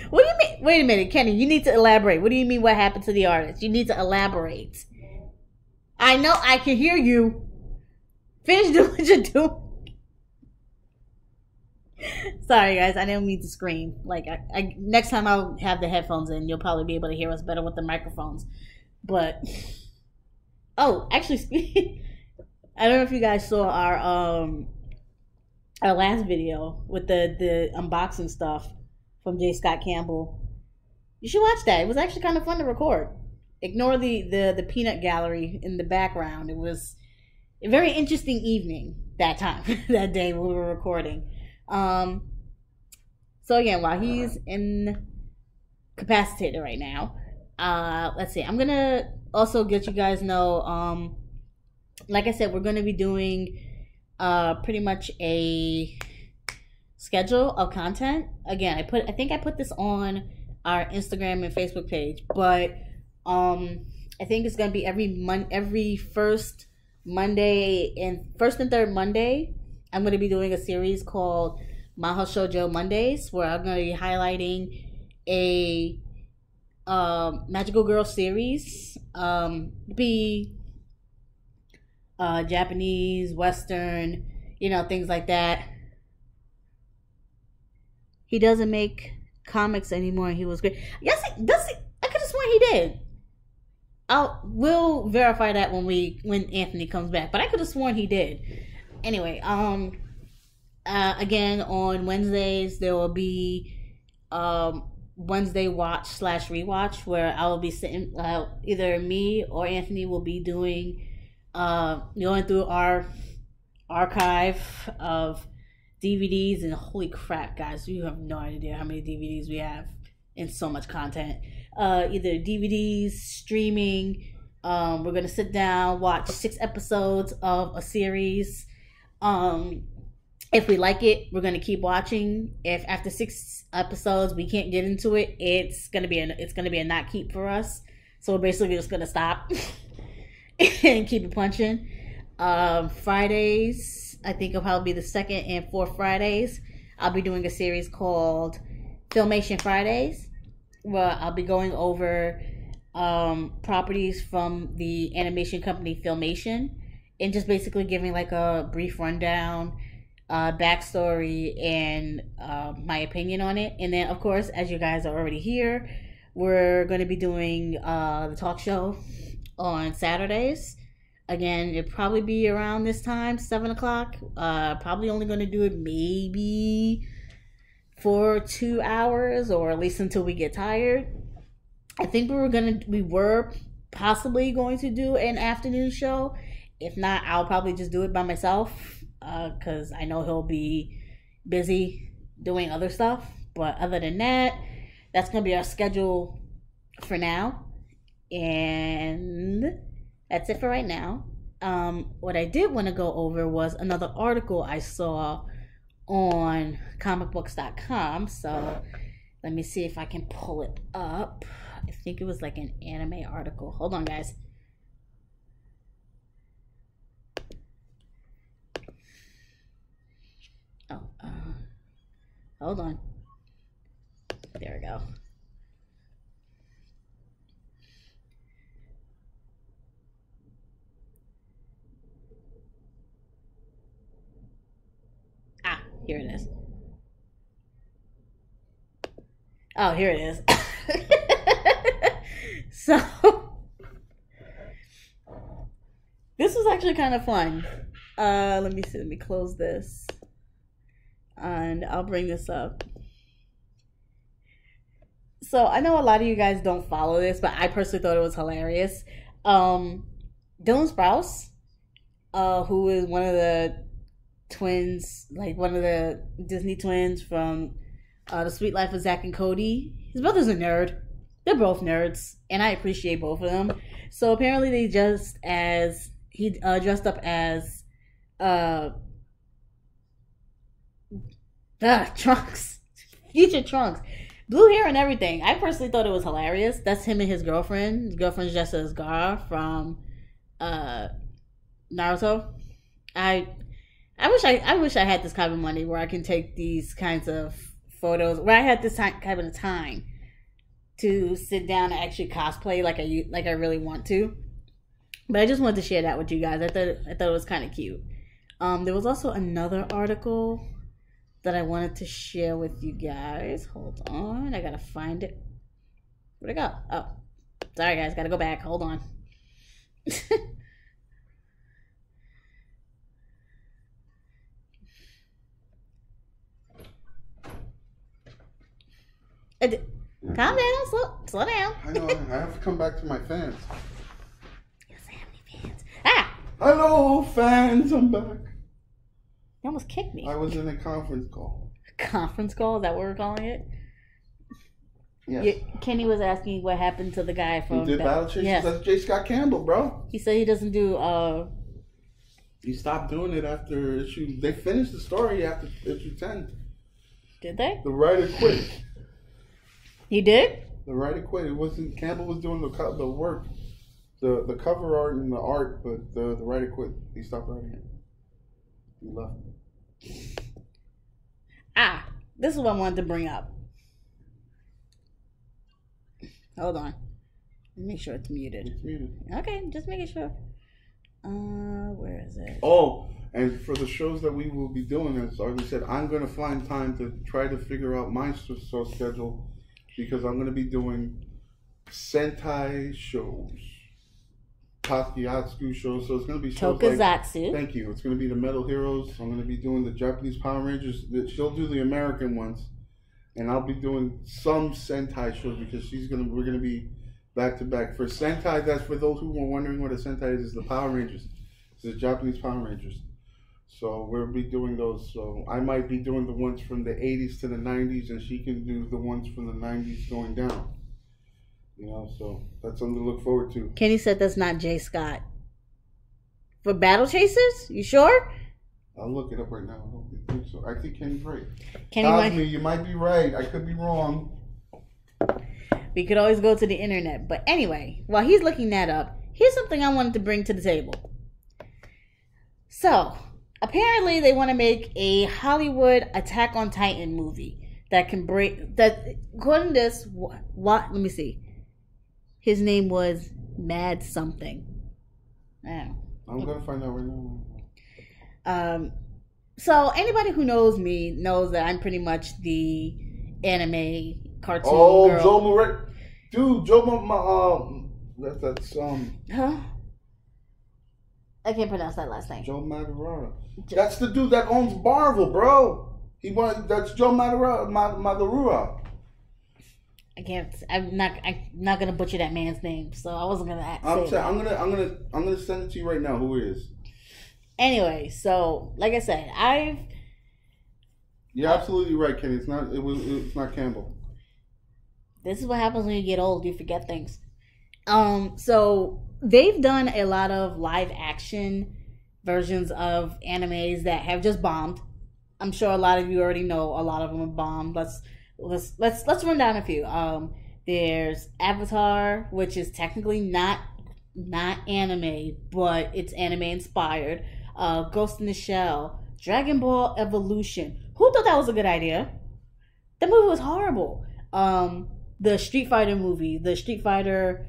What do you mean? Wait a minute, Kenny. You need to elaborate. What do you mean? What happened to the artist? You need to elaborate. I know. I can hear you. Finish doing what you're doing. Sorry, guys. I didn't mean to scream. Like, I next time I'll have the headphones in. You'll probably be able to hear us better with the microphones. But actually, I don't know if you guys saw our last video with the unboxing stuff from J. Scott Campbell. You should watch that. It was actually kind of fun to record. Ignore the peanut gallery in the background. It was a very interesting evening that time, that day when we were recording. So again, while he's incapacitated right now, let's see. I'm gonna also get you guys know. Like I said, we're gonna be doing pretty much a schedule of content. Again, I think I put this on our Instagram and Facebook page, but I think it's gonna be every first and third Monday. I'm going to be doing a series called Mahou Shoujo Mondays, where I'm going to be highlighting a magical girl series. Be Japanese, Western, things like that. He doesn't make comics anymore. He was great. Yes, does he? I could have sworn he did. We'll verify that when Anthony comes back, but I could have sworn he did. Anyway, again, on Wednesdays, there will be Wednesday watch / rewatch, where I will be sitting, either me or Anthony will be going through our archive of DVDs, and holy crap, guys, you have no idea how many DVDs we have and so much content. Either DVDs, streaming. We're going to sit down, watch 6 episodes of a series. If we like it, we're going to keep watching. If after 6 episodes we can't get into it, it's going to be a not keep for us. So we're basically just going to stop and keep it punching. Fridays, I think it'll probably be the second and fourth Fridays. I'll be doing a series called Filmation Fridays, where I'll be going over properties from the animation company Filmation, and just basically giving like a brief rundown, backstory, and my opinion on it. And then, of course, as you guys are already here, we're going to be doing the talk show on Saturdays. Again, it'll probably be around this time, 7 o'clock. Probably only going to do it maybe for 2 hours, or at least until we get tired. I think we were possibly going to do an afternoon show. If not, I'll probably just do it by myself, because I know he'll be busy doing other stuff. But other than that, that's going to be our schedule for now. And that's it for right now. What I did want to go over was another article I saw on comicbooks.com. So let me see if I can pull it up. I think it was like an anime article. Hold on, guys. Oh, hold on. There we go. Ah, here it is. Oh, here it is. So, this was actually kind of fun. Let me see. Let me close this. And I'll bring this up. So, I know a lot of you guys don't follow this, but I personally thought it was hilarious. Dylan Sprouse, who is one of the twins, like one of the Disney twins from The Sweet Life of Zack and Cody. His brother's a nerd. They're both nerds, and I appreciate both of them. So apparently he dressed up as Trunks. Future Trunks. Blue hair and everything. I personally thought it was hilarious. That's him and his girlfriend. His girlfriend's dressed as Gaara from Naruto. I wish I had this kind of money where I can take these kinds of photos, where I had this kind of time to sit down and actually cosplay like I really want to. But I just wanted to share that with you guys. I thought it was kind of cute. There was also another article that I wanted to share with you guys. Hold on, I gotta find it. Where'd it go? Oh, sorry guys, gotta go back. Hold on. Calm down, slow down. I know, I have to come back to my fans. Yes, I have any fans. Ah! Hello, fans, I'm back. You almost kicked me. I was in a conference call. Conference call? Is that what we're calling it? Yes. Kenny was asking what happened to the guy from... Who did Battle Chasers? Yes. That's J. Scott Campbell, bro. He said he doesn't do... He stopped doing it after issue... They finished the story after issue 10. Did they? The writer quit. He did? The writer quit. It wasn't... Campbell was doing the work. The cover art and the art, but the writer quit. He stopped writing it. He left. Ah, this is what I wanted to bring up. Hold on. Make sure it's muted. It's muted. Okay, just making sure. Where is it? Oh, and for the shows that we will be doing, as Arlie said, I'm going to find time to try to figure out my schedule, because I'm going to be doing Sentai shows. Tatsuyatsu shows, so it's going to be shows Tokusatsu. Like, thank you. It's going to be the Metal Heroes. I'm going to be doing the Japanese Power Rangers. She'll do the American ones, and I'll be doing some Sentai shows because we're going to be back to back. For Sentai, that's for those who were wondering what a Sentai is the Power Rangers. It's the Japanese Power Rangers. So we'll be doing those. So I might be doing the ones from the 80s to the 90s, and she can do the ones from the 90s going down. You know, so that's something to look forward to. Kenny said that's not J. Scott. For Battle Chasers? You sure? I'll look it up right now. I don't think so. I think Kenny's right. Kenny, you might be right. I could be wrong. We could always go to the internet. But anyway, while he's looking that up, here's something I wanted to bring to the table. So, apparently they want to make a Hollywood Attack on Titan movie that can break... That, according to this, let me see. His name was Mad something. I don't know. I'm going to find out right now. So anybody who knows me knows that I'm pretty much the anime cartoon girl. Joe Moret. Dude, that's Huh? I can't pronounce that last name. Joe Madureira. That's the dude that owns Marvel, bro. That's Joe Madureira. I'm not gonna butcher that man's name, so I wasn't gonna say I'm gonna send it to you right now. Who it is? Anyway, so like I said, You're absolutely right, Kenny. It's not Campbell. This is what happens when you get old. You forget things. So they've done a lot of live action versions of animes that have just bombed. I'm sure a lot of you already know a lot of them have bombed. Let's run down a few. There's Avatar, which is technically not anime, but it's anime inspired. Ghost in the Shell, Dragon Ball Evolution. Who thought that was a good idea? That movie was horrible. The Street Fighter movie, the Street Fighter,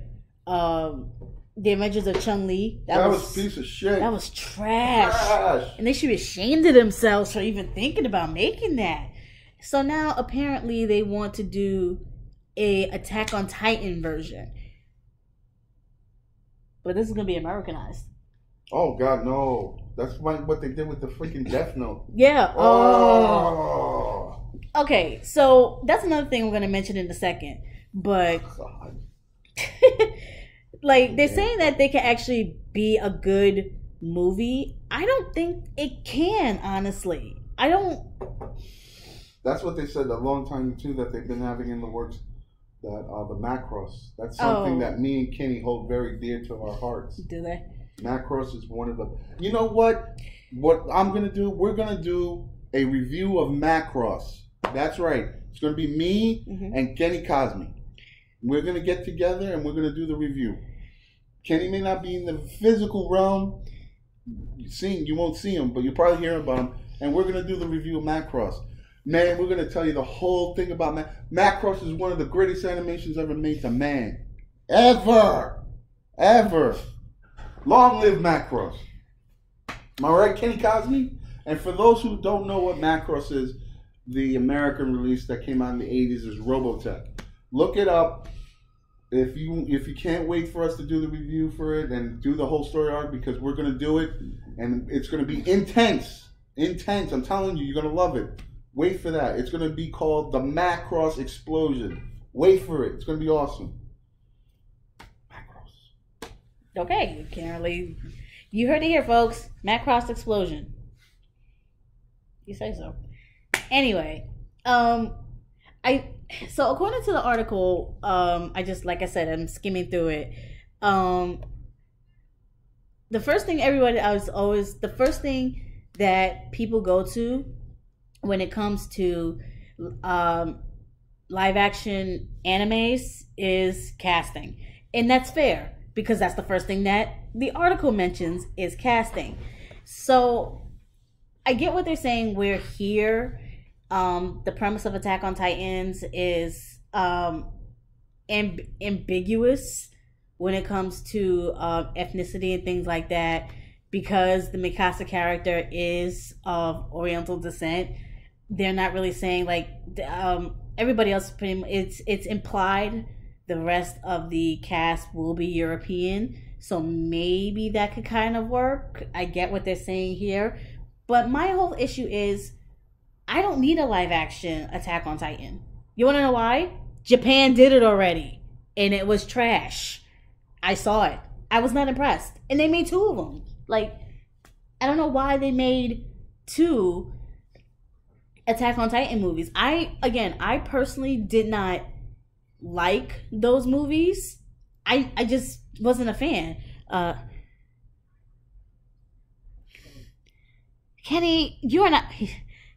The Adventures of Chun-Li. That was a piece of shit. That was trash. And they should be ashamed of themselves for even thinking about making that. So now apparently they want to do a Attack on Titan version. But this is going to be Americanized. Oh, God, no. That's what they did with the freaking Death Note. Yeah. Oh. Okay, so that's another thing we're going to mention in a second. But, like, they're saying that they can actually be a good movie. I don't think it can, honestly. I don't... That's what they said a long time, too, that they've been having in the works. That the Macross. That's something that me and Kenny hold very dear to our hearts. Do they? Macross is one of the... You know what? What I'm going to do? We're going to do a review of Macross. That's right. It's going to be me and Kenny Cosme. We're going to get together and we're going to do the review. Kenny may not be in the physical realm. You won't see him, but you'll probably hear about him. And we're going to do the review of Macross. Man, we're going to tell you the whole thing about Macross is one of the greatest animations ever made to man. Ever. Long live Macross. Am I right, Kenny Cosme? And for those who don't know what Macross is, the American release that came out in the 80s is Robotech. Look it up. If you can't wait for us to do the review for it and do the whole story arc, because we're going to do it, and it's going to be intense. I'm telling you, you're going to love it. Wait for that. It's going to be called the Macross Explosion. Wait for it. It's going to be awesome. Macross. Okay, you can't really... You heard it here, folks. Macross Explosion. You say so. Anyway, so according to the article, like I said, I'm skimming through it. The first thing that people go to when it comes to live action animes is casting. And that's fair, because that's the first thing that the article mentions is casting. So I get what they're saying. We're here. The premise of Attack on Titans is ambiguous when it comes to ethnicity and things like that, because the Mikasa character is of Oriental descent. They're not really saying, like, everybody else pretty much, it's implied the rest of the cast will be European, so maybe that could kind of work. I get what they're saying here, but my whole issue is I don't need a live action Attack on Titan. You want to know why? Japan did it already, and it was trash. I saw it. I was not impressed, and they made 2 of them. Like, I don't know why they made 2 Attack on Titan movies. I personally did not like those movies. I just wasn't a fan. Kenny, you are not...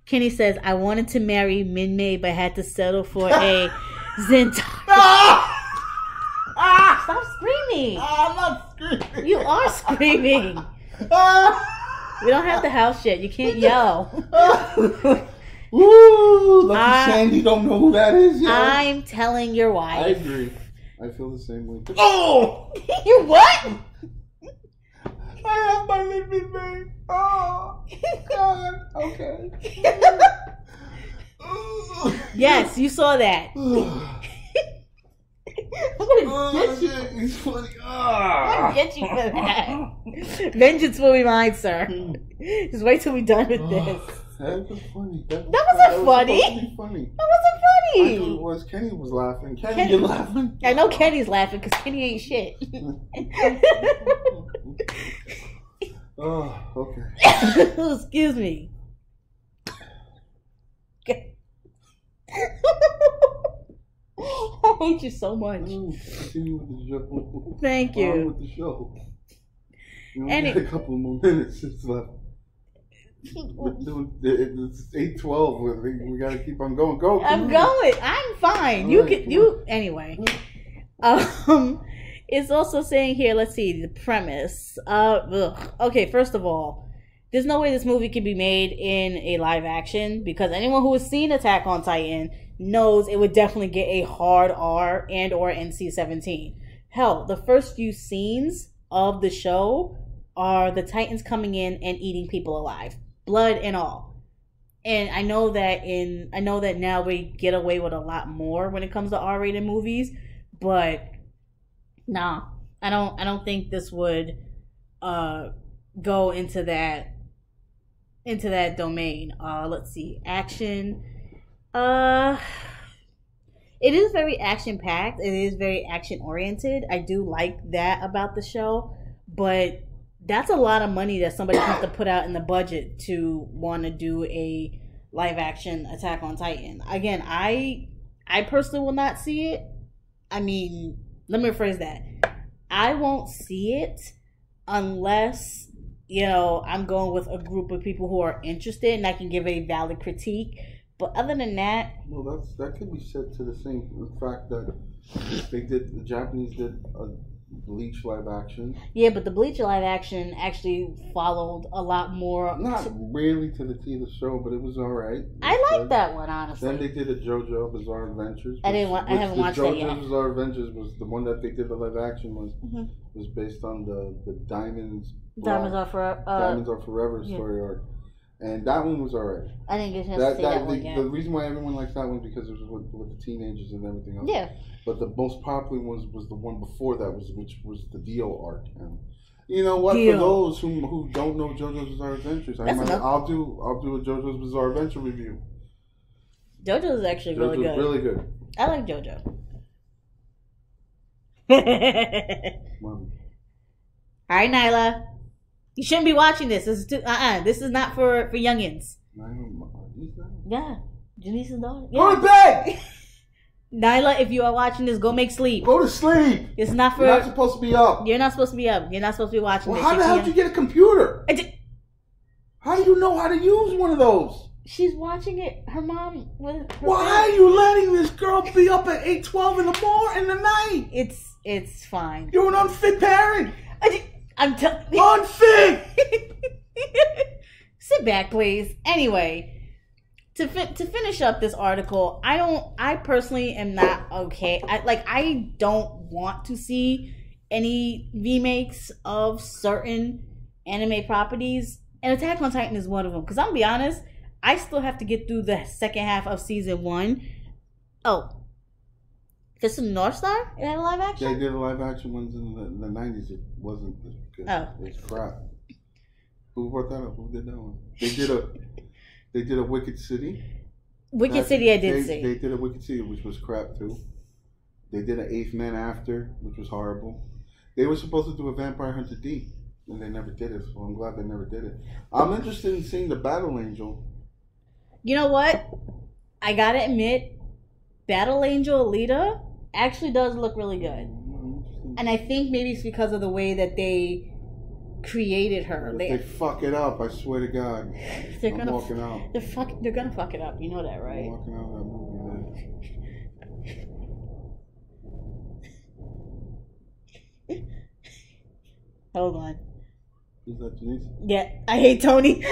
Kenny says, I wanted to marry Min-Mei, but had to settle for a Zentaro. Stop screaming. I'm not screaming. You are screaming. We don't have the house yet. You can't yell. Woo! Lucky Sandy don't know who that is yet. I'm telling your wife. I agree. I feel the same way. Oh! You what? I have my little baby. Oh, God. Okay. Yes, you saw that. That shit is funny. I'm gonna get you for that. Vengeance will be mine, sir. Just wait till we're done with this. That was funny. That wasn't funny. That wasn't funny. I thought it was. Kenny was laughing. Kenny, you laughing? I know Kenny's laughing because Kenny ain't shit. Oh, okay. Excuse me. hate you so much. Continue with the show. Thank you. On with the show. You only And got a couple more minutes left. It's 8:12. We gotta keep on going. Go. I'm going. I'm fine. Anyway. It's also saying here. Let's see the premise. Okay, first of all, there's no way this movie can be made in a live action because anyone who has seen Attack on Titan knows it would definitely get a hard R and or NC-17. Hell, the first few scenes of the show are the Titans coming in and eating people alive, blood and all. And I know that now we get away with a lot more when it comes to R-rated movies, but nah, I don't think this would go into that domain. Let's see, action. It is very action packed. It is very action oriented. I do like that about the show, but that's a lot of money that somebody has to put out in the budget to want to do a live action Attack on Titan. Again, I personally will not see it. I mean, let me rephrase that. I won't see it unless, I'm going with a group of people who are interested and I can give a valid critique. But other than that, well, that could be said to the same fact that the Japanese did a Bleach live action. Yeah, but the Bleach live action actually followed a lot more. Not really to the T of the show, but it was all right. I like that one, honestly. Then they did a JoJo Bizarre Adventures. I haven't watched that yet. JoJo Bizarre Adventures was the one that they did the live action was based on the Diamonds. Diamonds Are Forever story arc. And that one was alright. I didn't get a chance to see that one yet. The reason why everyone likes that one is because it was with the teenagers and everything else. Yeah. But the most popular one was the one before that, which was the Dio arc. And you know what? For those who don't know JoJo's Bizarre Adventures, I'll do a JoJo's Bizarre Adventure review. JoJo's actually really good. Really good. I like JoJo. All right, Nyla. You shouldn't be watching this. This is this is not for youngins. Yeah, Janice's daughter. Yeah. Go to bed. Nyla, if you are watching this, go make sleep. Go to sleep. It's not for. You're not supposed to be up. You're not supposed to be up. You're not supposed to be watching this. How the hell did you get a computer? How do you know how to use one of those? She's watching it. Her mom. Why are you letting this girl be up at 8:12 in the night? It's fine. You're an unfit parent. I'm telling you. Unfit! Sit back, please. Anyway, to finish up this article, I personally am not okay. I don't want to see any remakes of certain anime properties, and Attack on Titan is one of them. Because I'm gonna be honest, I still have to get through the second half of season 1. Oh. This is North Star? It had a live action? They did a live action ones in the 90s. It wasn't good. Oh. It's crap. Who brought that up? Who did that one? They did a Wicked City. Wicked City I did see. They did a Wicked City, which was crap too. They did an Eighth Man After, which was horrible. They were supposed to do a Vampire Hunter D, and they never did it, so I'm glad they never did it. I'm interested in seeing the Battle Angel. You know what? I gotta admit, Battle Angel Alita actually does look really good. And I think maybe it's because of the way that they created her. If they fuck it up, I swear to God, I'm walking out. They're gonna fuck it up. You know that, right? I'm walking out of that movie, man. Hold on. Is that Denise? Yeah, I hate Tony.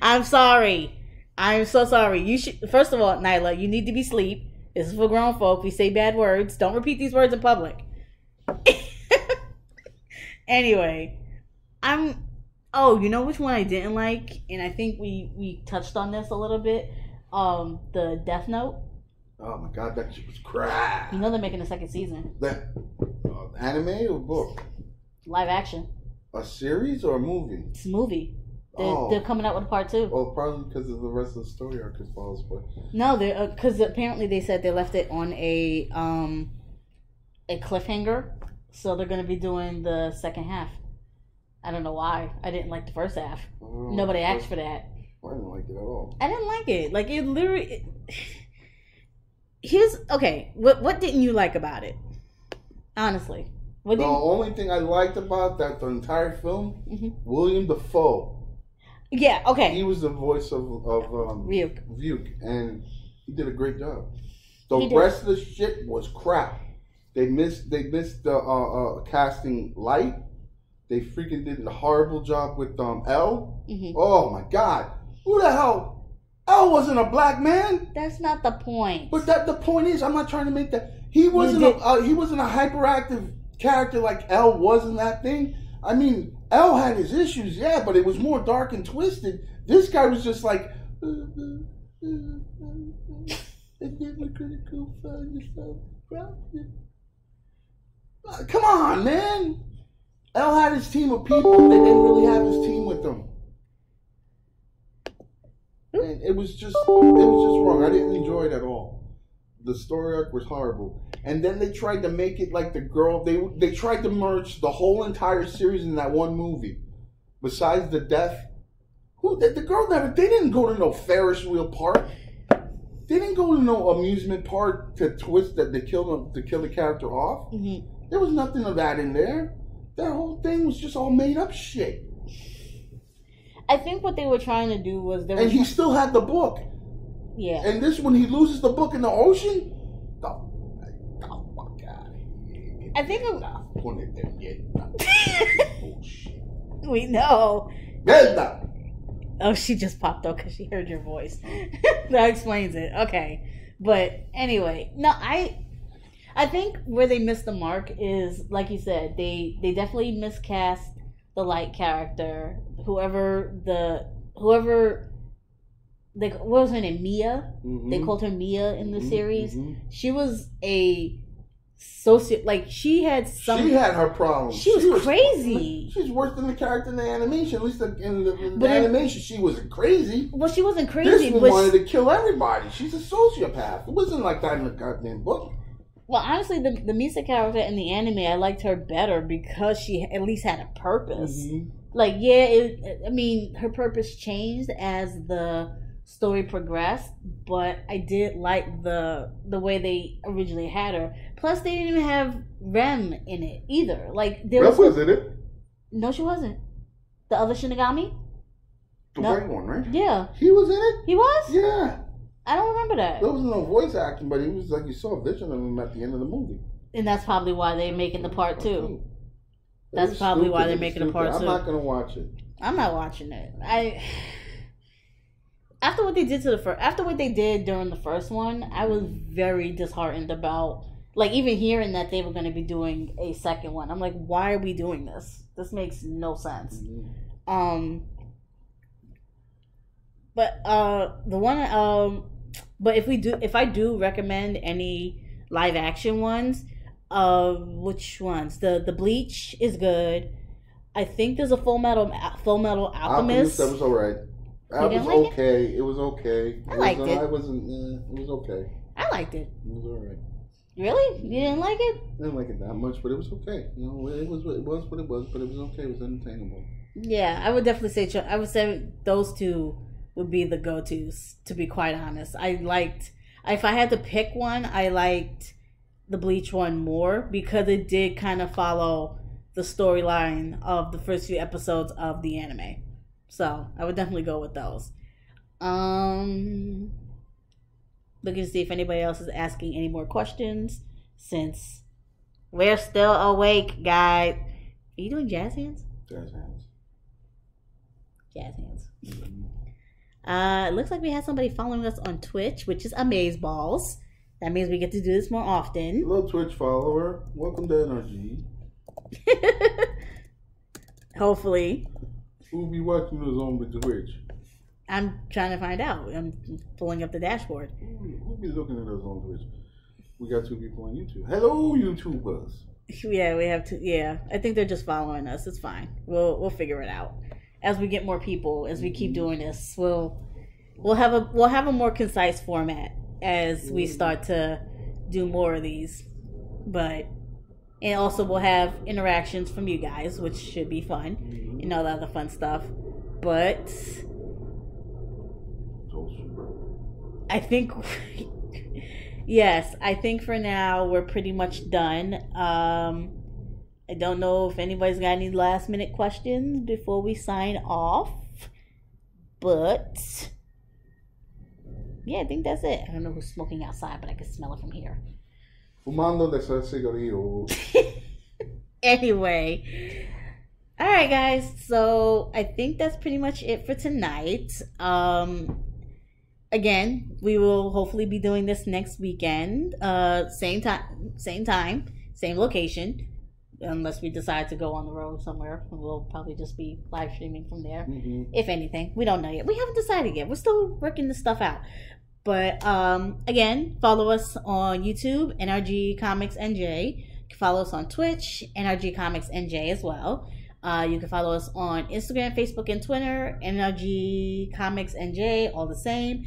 I'm sorry. I'm so sorry. You should. First of all, Nyla, you need to be asleep. This is for grown folk. We say bad words. Don't repeat these words in public. Anyway, you know which one I didn't like, and I think we touched on this a little bit. The Death Note. Oh my God, that shit was crap. You know they're making a second season. That anime or book? Live action. A series or a movie? It's a movie. They're coming out with a part 2. Oh, probably because of the rest of the story arc as follows. But no, because apparently they said they left it on a cliffhanger, so they're going to be doing the second half. I don't know why. I didn't like the first half. Nobody asked for that. I didn't like it at all. I didn't like it. Like it literally. Here's okay. What didn't you like about it? Honestly, The only thing I liked about the entire film, William Dafoe. Yeah. Okay. He was the voice of Vyuk, and he did a great job. The rest of the shit was crap. They missed the casting light. They freaking did a horrible job with L. Oh my god, who the hell? L wasn't a black man. That's not the point. But the point is, I'm not trying to make that. He wasn't a hyperactive character like L was in that thing. I mean, L had his issues, yeah, but it was more dark and twisted. This guy was just like, come on, man. L had his team of people. They didn't really have his team with them. And it was just wrong. I didn't enjoy it at all. The story arc was horrible. And then they tried to make it like the girl. They tried to merge the whole entire series in that one movie. Besides the death, the girl never. They didn't go to no Ferris wheel park. They didn't go to no amusement park to twist that to kill the character off. There was nothing of that in there. That whole thing was just all made up shit. I think what they were trying to do was he still had the book. Yeah. And this when he loses the book in the ocean. I think Bullshit. We know. Belda. Oh, she just popped up because she heard your voice. That explains it. Okay. But anyway, no, I think where they missed the mark is, like you said, they definitely miscast the light character. Whoever what was her name? Mia? They called her Mia in the series. She was a she had her problems. She was crazy. She's worse than the character in the animation. At least in the animation, she wasn't crazy. Well, she wasn't crazy. This one wanted to kill everybody. She's a sociopath. It wasn't like that in the goddamn book. Well, honestly, the Misa character in the anime, I liked her better because she at least had a purpose. Like, yeah, her purpose changed as the story progressed, but I did like the way they originally had her. Plus, they didn't even have Rem in it either. Like, Rem was in it. No, she wasn't. The other Shinigami? The white one, right? Yeah. He was in it? He was? Yeah. I don't remember that. There was no voice acting, but he was like, you saw a vision of him at the end of the movie. And that's probably why they're making the part 2. That's probably why they're making a part 2. I'm not going to watch it. I'm not watching it. After what they did after what they did during the first one, I was very disheartened about, like, even hearing that they were going to be doing a second one. I'm like, why are we doing this? This makes no sense. But the one but if I do recommend any live action ones, which ones? The Bleach is good. I think there's a Full Metal Alchemist. That was alright. That was okay. It was okay. I liked it. It was okay. I liked it. It was alright. Really? You didn't like it? I didn't like it that much, but it was okay. You know, it was what it was, but it was okay. It was entertainable. Yeah, I would definitely say those two would be the go-tos, to be quite honest. If I had to pick one, I liked the Bleach one more because it did kind of follow the storyline of the first few episodes of the anime. So I would definitely go with those. Looking to see if anybody else is asking any more questions since we're still awake, guys. Are you doing jazz hands? Jazz hands. Jazz hands. It looks like we have somebody following us on Twitch, which is Amazeballs. That means we get to do this more often. Hello, Twitch follower. Welcome to NRG. Hopefully. Who'll be watching us on the Twitch? I'm trying to find out. I'm pulling up the dashboard. Who'll be looking at us on Twitch? We got 2 people on YouTube. Hello, YouTubers. Yeah, we have 2. Yeah, I think they're just following us. It's fine. We'll figure it out. As we get more people, as we keep doing this, we'll have a more concise format as we start to do more of these. And also we'll have interactions from you guys, which should be fun, and all the other fun stuff. But I think, yes, I think for now we're pretty much done. I don't know if anybody's got any last minute questions before we sign off, but yeah, I think that's it. I don't know who's smoking outside, but I can smell it from here. Fumando de cigarrillo. Anyway, all right, guys. So I think that's pretty much it for tonight. Again, we will hopefully be doing this next weekend. Same time, same location. Unless we decide to go on the road somewhere, we'll probably just be live streaming from there. Mm-hmm. If anything, we don't know yet. We haven't decided yet. We're still working this stuff out. But again, follow us on YouTube, NRGComicsnj. You can follow us on Twitch, NRGComicsnj as well. You can follow us on Instagram, Facebook, and Twitter, NRGComicsnj, all the same.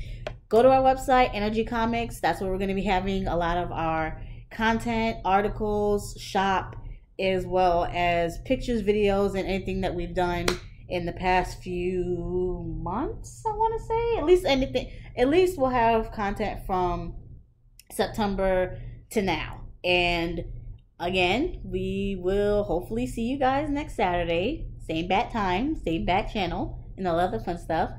Go to our website, NRG Comics. That's where we're going to be having a lot of our content, articles, shop, as well as pictures, videos, and anything that we've done in the past few months, I want to say. At least we'll have content from September to now. And again, we will hopefully see you guys next Saturday. Same bat time, same bat channel, and all other fun stuff.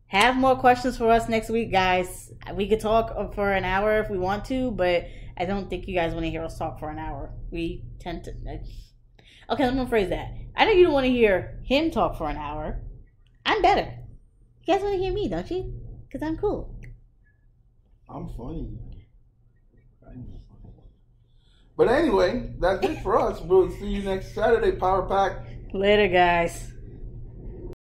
Have more questions for us next week, guys. We could talk for an hour if we want to, but I don't think you guys want to hear us talk for an hour. We tend to... Okay, let me rephrase that. I know you don't want to hear him talk for an hour. I'm better. You guys want to hear me, don't you? Because I'm cool. I'm funny. But anyway, that's it for us. We'll see you next Saturday, Power Pack. Later, guys.